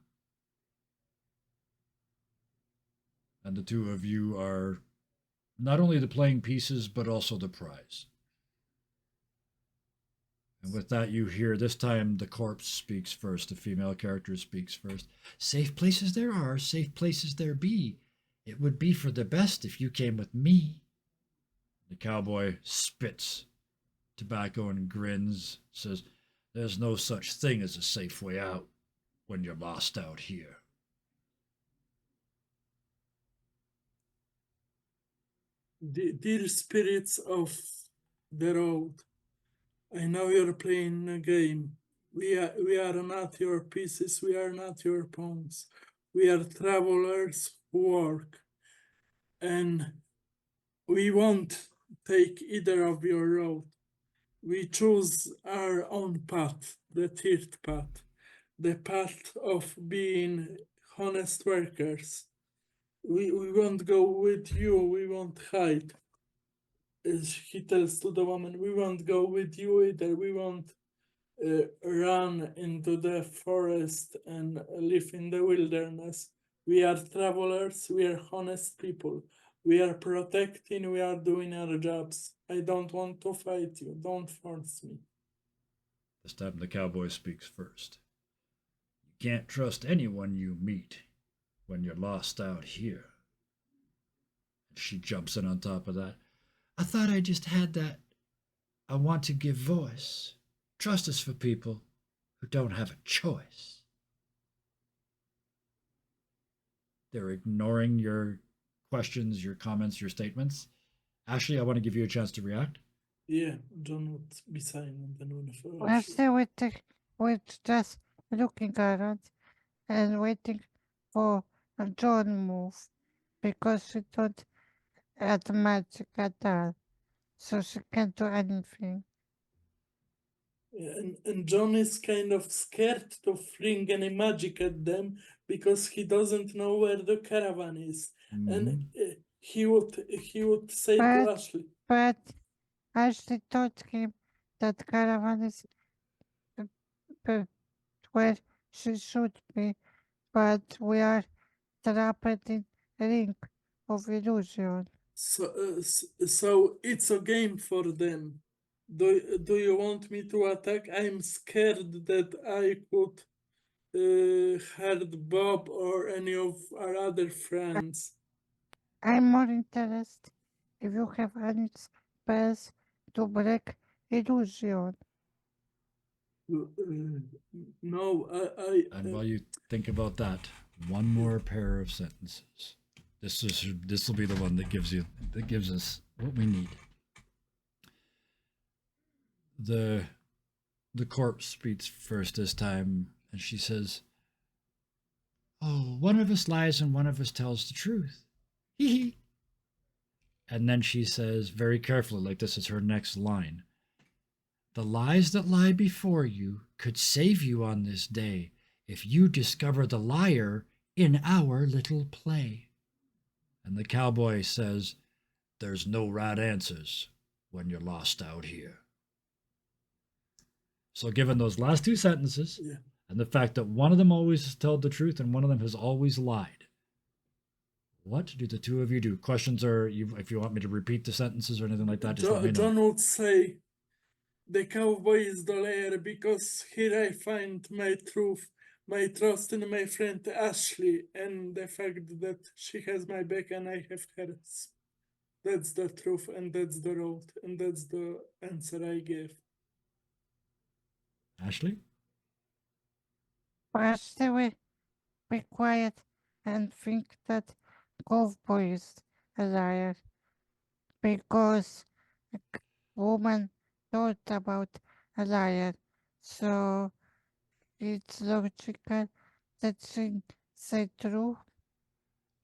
And the two of you are not only the playing pieces, but also the prize. And with that, you hear this time the corpse speaks first. The female character speaks first. Safe places there are, safe places there be. It would be for the best if you came with me. The cowboy spits tobacco and grins, says, "There's no such thing as a safe way out when you're lost out here." Dear spirits of the road, I know you're playing a game. We are not your pieces, we are not your pawns. We are travelers who work. And we won't take either of your road. We choose our own path, the third path, the path of being honest workers. We won't go with you, we won't hide. As he tells to the woman, we won't go with you either, we won't run into the forest and live in the wilderness. We are travelers, we are honest people. We are protecting, we are doing our jobs. I don't want to fight you, don't force me. This time the cowboy speaks first. You can't trust anyone you meet when you're lost out here. And she jumps in on top of that. I thought I just had that. I want to give voice. Trust is for people who don't have a choice. They're ignoring your questions, your comments, your statements. Ashley, I want to give you a chance to react. Yeah, John would be silent and will We're flash. still waiting, we're just looking around and waiting for John move because she don't add magic at all, so she can't do anything. And John is kind of scared to fling any magic at them because he doesn't know where the caravan is. And he would say to But, Ashley, but Ashley told him that caravan is p- where she should be, but we are trapped in ring of illusion. so it's a game for them. Do you want me to attack? I'm scared that I could hurt Bob or any of our other friends. I'm more interested if you have any spells to break illusion. No, And while you think about that, one more pair of sentences. This will be the one that gives us what we need. The the corpse speaks first this time, and she says, Oh, one of us lies and one of us tells the truth. Hee hee. And then she says, very carefully, like this is her next line, the lies that lie before you could save you on this day if you discover the liar in our little play. And the cowboy says, there's no right answers when you're lost out here. So, given those last two sentences, Yeah. and the fact that one of them always told the truth and one of them has always lied, what do the two of you do? Questions are, if you want me to repeat the sentences or anything like that, just let me know. John would say, the cowboy is the liar because here I find my truth, my trust in my friend Ashley, and the fact that she has my back and I have hers. That's the truth, and that's the road, and that's the answer I gave. Ashley? Ashley will be quiet and think that cowboy is a liar because a woman thought about a liar. So it's logical that she say true.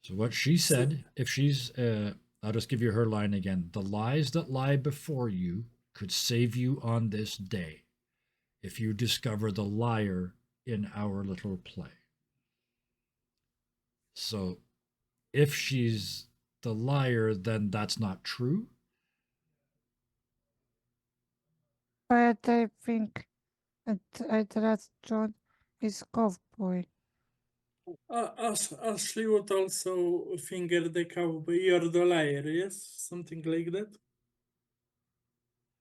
So, what she said, if she's, I'll just give you her line again. The lies that lie before you could save you on this day if you discover the liar in our little play. So, if she's the liar, then that's not true. But I think I trust John is cowboy. Ashley would also finger the cowboy, you're the liar, yes? Something like that.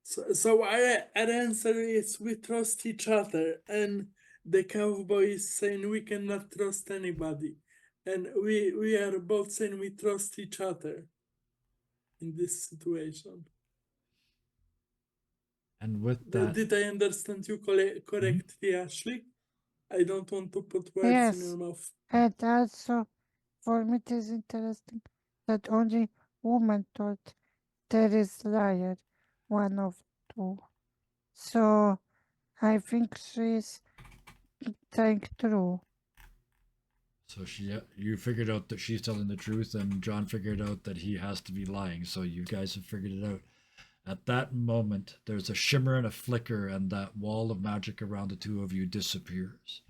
So our answer is we trust each other, and the cowboy is saying we cannot trust anybody. And we are both saying we trust each other in this situation. And with that, Did I understand you correctly, Ashley? I don't want to put words in Yes, your mouth. and also for me it is interesting that only woman thought there is liar, one of two. So I think she's saying true. so you figured out that she's telling the truth, and John figured out that he has to be lying. So you guys have figured it out. At that moment, there's a shimmer and a flicker, and that wall of magic around the two of you disappears.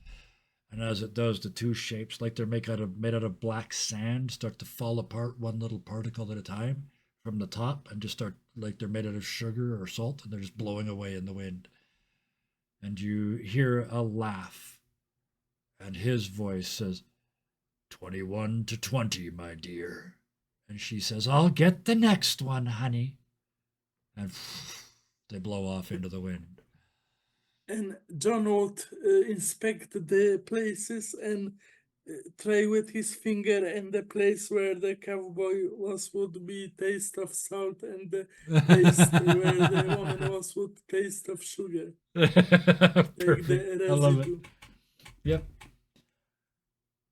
And as it does, the two shapes, like they're made out of black sand, start to fall apart one little particle at a time from the top, and just start like they're made out of sugar or salt, and they're just blowing away in the wind. And you hear a laugh, and his voice says, 21 to 20, my dear. And she says, I'll get the next one, honey. And they blow off into the wind. And John would inspect the places and try with his finger, and the place where the cowboy was would be taste of salt, and the place where the woman was would taste of sugar. Perfect. The I love it. residue. Yep.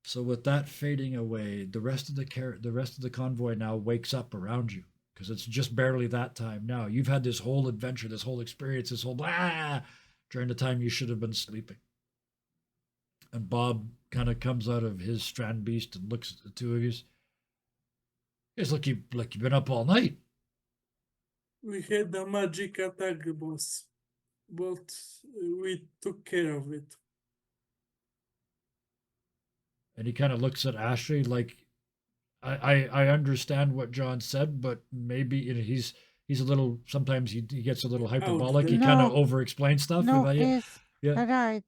So with that fading away, the rest of the convoy now wakes up around you because it's just barely that time now. You've had this whole adventure, this whole experience, this whole blah during the time you should have been sleeping. And Bob kind of comes out of his strand beast and looks at the two of you. You guys look like you've been up all night. We had a magic attack, boss, but we took care of it. And he kind of looks at Ashley like, I understand what John said, but maybe he's a little, sometimes he gets a little hyperbolic. He there. kind of No. over explains stuff. No, Yeah. he's right.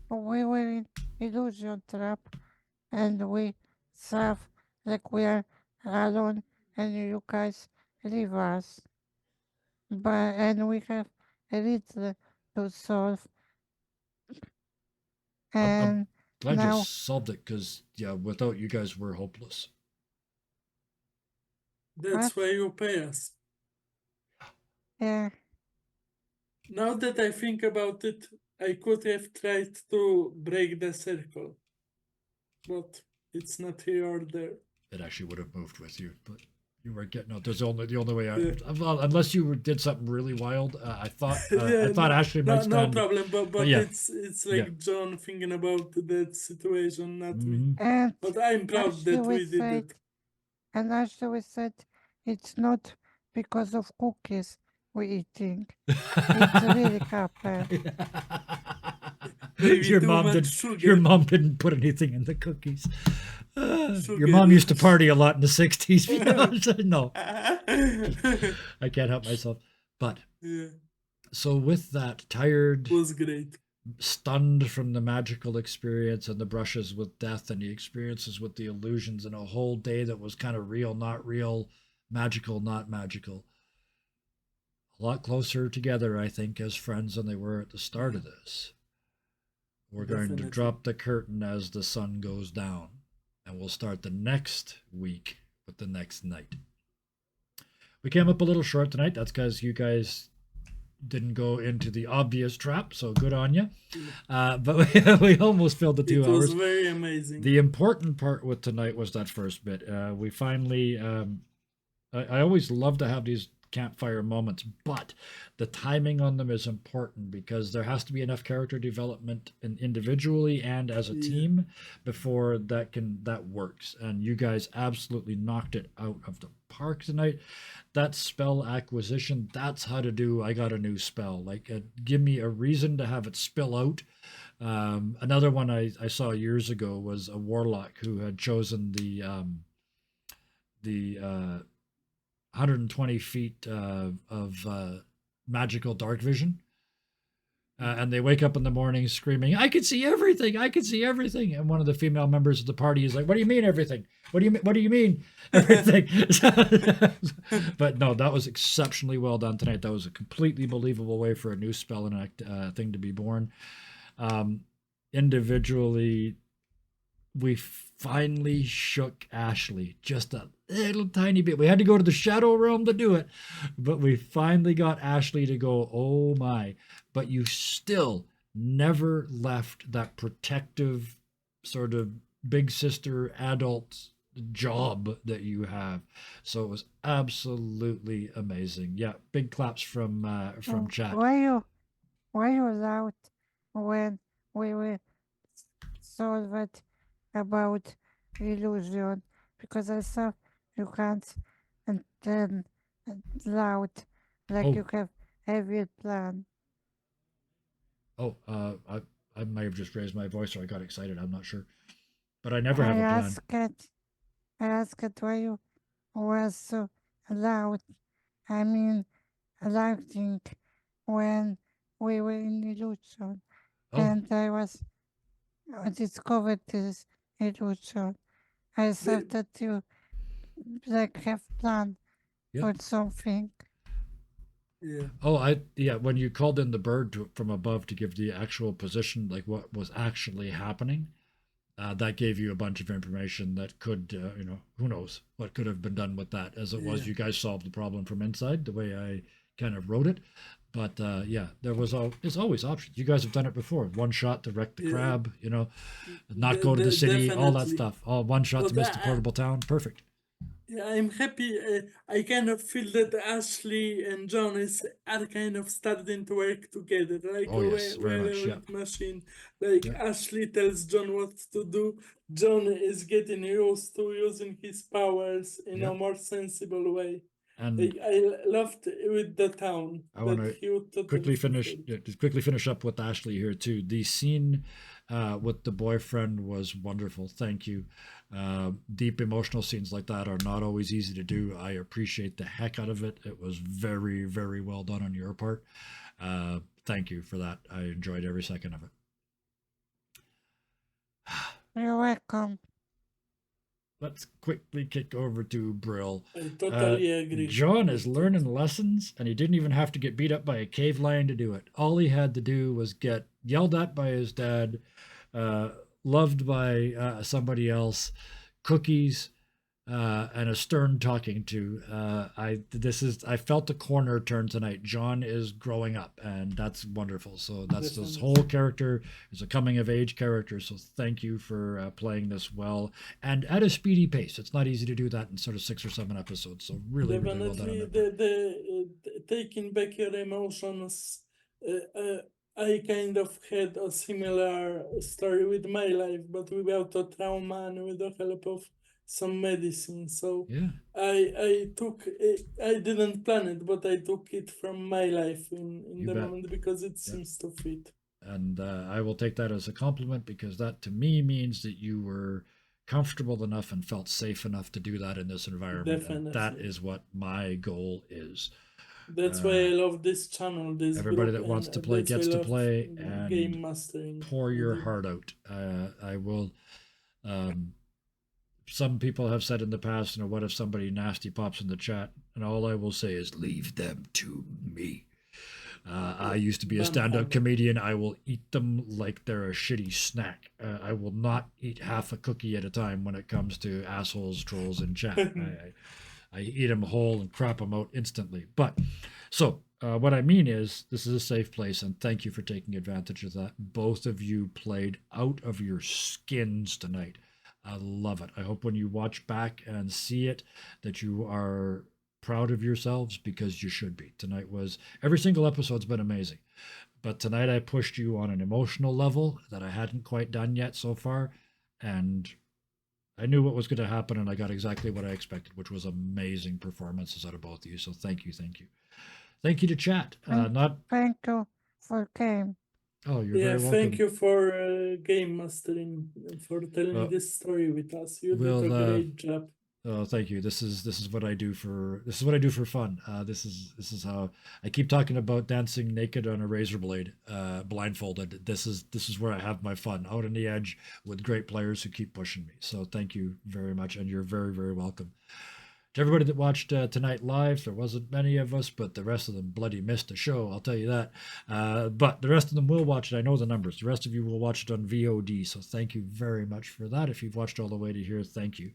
We were in illusion trap and we serve like we are alone and you guys leave us. But and we have a little to solve. I'm And glad you now solved it because, yeah, without you guys, we're hopeless. That's What? why you pay us. Yeah. Now that I think about it, I could have tried to break the circle, but it's not here or there. It actually would have moved with you, but You were getting out. There's the only way. Yeah. Well, unless you did something really wild. I Yeah, thought Ashley no, might no stand. problem. But Yeah, it's yeah. like John thinking about that situation, not me. hmm And But I'm proud actually that we we did said, it. and actually we said it's not because of cookies we're eating. It's really happened. Maybe your too mom much did. sugar. Your mom didn't put anything in the cookies. Your Sugar mom used to is- party a lot in the '60s. No, I can't help myself. But Yeah, so with that, tired, was great. stunned from the magical experience and the brushes with death and the experiences with the illusions and a whole day that was kind of real, not real, magical, not magical. A lot closer together, I think, as friends than they were at the start of this. We're going to Definitely. drop the curtain as the sun goes down, and we'll start the next week with the next night. We came up a little short tonight. That's because you guys didn't go into the obvious trap, so good on you. But we almost filled the 2 It was hours. very amazing. The important part with tonight was that first bit. We finally, I always love to have these campfire moments, but the timing on them is important because there has to be enough character development individually and as a Yeah. team before that works. And you guys absolutely knocked it out of the park tonight. That spell acquisition, that's how to do. I got a new spell. Like, give me a reason to have it spill out. Another one I saw years ago was a warlock who had chosen the 120 feet of magical dark vision. And they wake up in the morning screaming, "I can see everything! I can see everything!" And one of the female members of the party is like, "What do you mean everything? What do you mean everything?" But no, that was exceptionally well done tonight. That was a completely believable way for a new spell and a thing to be born. Individually, we finally shook Ashley just a little tiny bit. We had to go to the shadow realm to do it, but we finally got Ashley to go, "Oh my." But you still never left that protective sort of big sister adult job that you have. So it was absolutely amazing. Yeah, big claps from chat. Were you loud when we were solved about illusion? Because I saw you can't and then loud like Oh. you have heavy plan. Oh, I might have just raised my voice or I got excited. I'm not sure. But I never have I a plan. asked why you were so loud. I mean, lighting when we were in illusion, Oh, and I discovered this illusion. I thought that you like have planned yeah. for something. Yeah. Oh, yeah. When you called in the bird from above to give the actual position, like what was actually happening, that gave you a bunch of information that could, who knows what could have been done with that. As it was, Yeah. you guys solved the problem from inside the way I kind of wrote it. But yeah, there's always options. You guys have done it before. One shot to wreck the Yeah. crab, not go to the city, all that Definitely. stuff. All one shot to But miss the portable town. Perfect. Yeah, I'm happy. I kind of feel that Ashley and John are kind of starting to work together, like Oh yes, very much. Yeah. well-oiled machine. Like Yeah. Ashley tells John what to do. John is getting used to using his powers in Yeah. a more sensible way. And Like I loved with the town I want that to he would totally quickly finish fulfill. just quickly finish up with Ashley here too. The scene with the boyfriend was wonderful. Thank you. Deep emotional scenes like that are not always easy to do. I appreciate the heck out of it. It was very, very well done on your part. Thank you for that. I enjoyed every second of it. You're welcome. Let's quickly kick over to Brill. I totally agree. John is with learning that. lessons, and he didn't even have to get beat up by a cave lion to do it. All he had to do was get yelled at by his dad, loved by somebody else, cookies, and a stern talking to. I felt the corner turn tonight. John is growing up, and that's wonderful. So that's this Definitely. whole character is a coming of age character. So thank you for playing this well and at a speedy pace. It's not easy to do that in sort of 6 or 7 episodes. So really, really well done on Definitely, that part. taking back your emotions. Uh, uh, I kind of had a similar story with my life, but without a trauma and with the help of some medicine. So Yeah, I took it, I didn't plan it, but I took it from my life in you the bet. moment because it Yeah. seems to fit. And I will take that as a compliment because that to me means that you were comfortable enough and felt safe enough to do that in this environment, and that Definitely. is what my goal is. That's why Uh, I love this channel, this Everybody group, that wants and to play that's why I gets to love play, and game mastering pour with your you. heart out. I will. Um, some people have said in the past, what if somebody nasty pops in the chat? And all I will say is, leave them to me. I used to be a stand up Manhandle. comedian. I will eat them like they're a shitty snack. I will not eat half a cookie at a time when it comes to assholes, trolls in chat. I eat them whole and crap them out instantly. But so what I mean is, this is a safe place, and thank you for taking advantage of that. Both of you played out of your skins tonight. I love it. I hope when you watch back and see it that you are proud of yourselves because you should be. Tonight was every single episode's been amazing. But tonight I pushed you on an emotional level that I hadn't quite done yet so far. And I knew what was going to happen, and I got exactly what I expected, which was amazing performances out of both of you. So thank you, thank you. Thank you to chat. And Not thank you for game. Oh, you're Yeah, very thank welcome. you for game mastering, for telling Uh, this story with us. You did a we'll great job. Oh, thank you. This is what I do for fun. This is how I keep talking about dancing naked on a razor blade, blindfolded. This is where I have my fun, out on the edge with great players who keep pushing me. So thank you very much, and you're very very welcome. To everybody that watched tonight live, there wasn't many of us, but the rest of them bloody missed the show. I'll tell you that. But the rest of them will watch it. I know the numbers. The rest of you will watch it on VOD. So thank you very much for that. If you've watched all the way to here, thank you.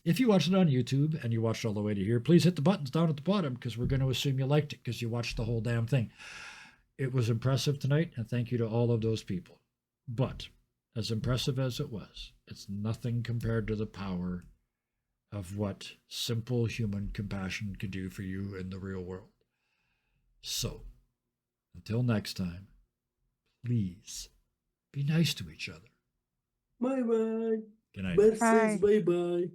If you watched it on YouTube and you watched all the way to here, please hit the buttons down at the bottom because we're going to assume you liked it because you watched the whole damn thing. It was impressive tonight, and thank you to all of those people. But as impressive as it was, it's nothing compared to the power of what simple human compassion can do for you in the real world. So, until next time, please be nice to each other. Bye bye. Good night. Bert says Bye. bye bye.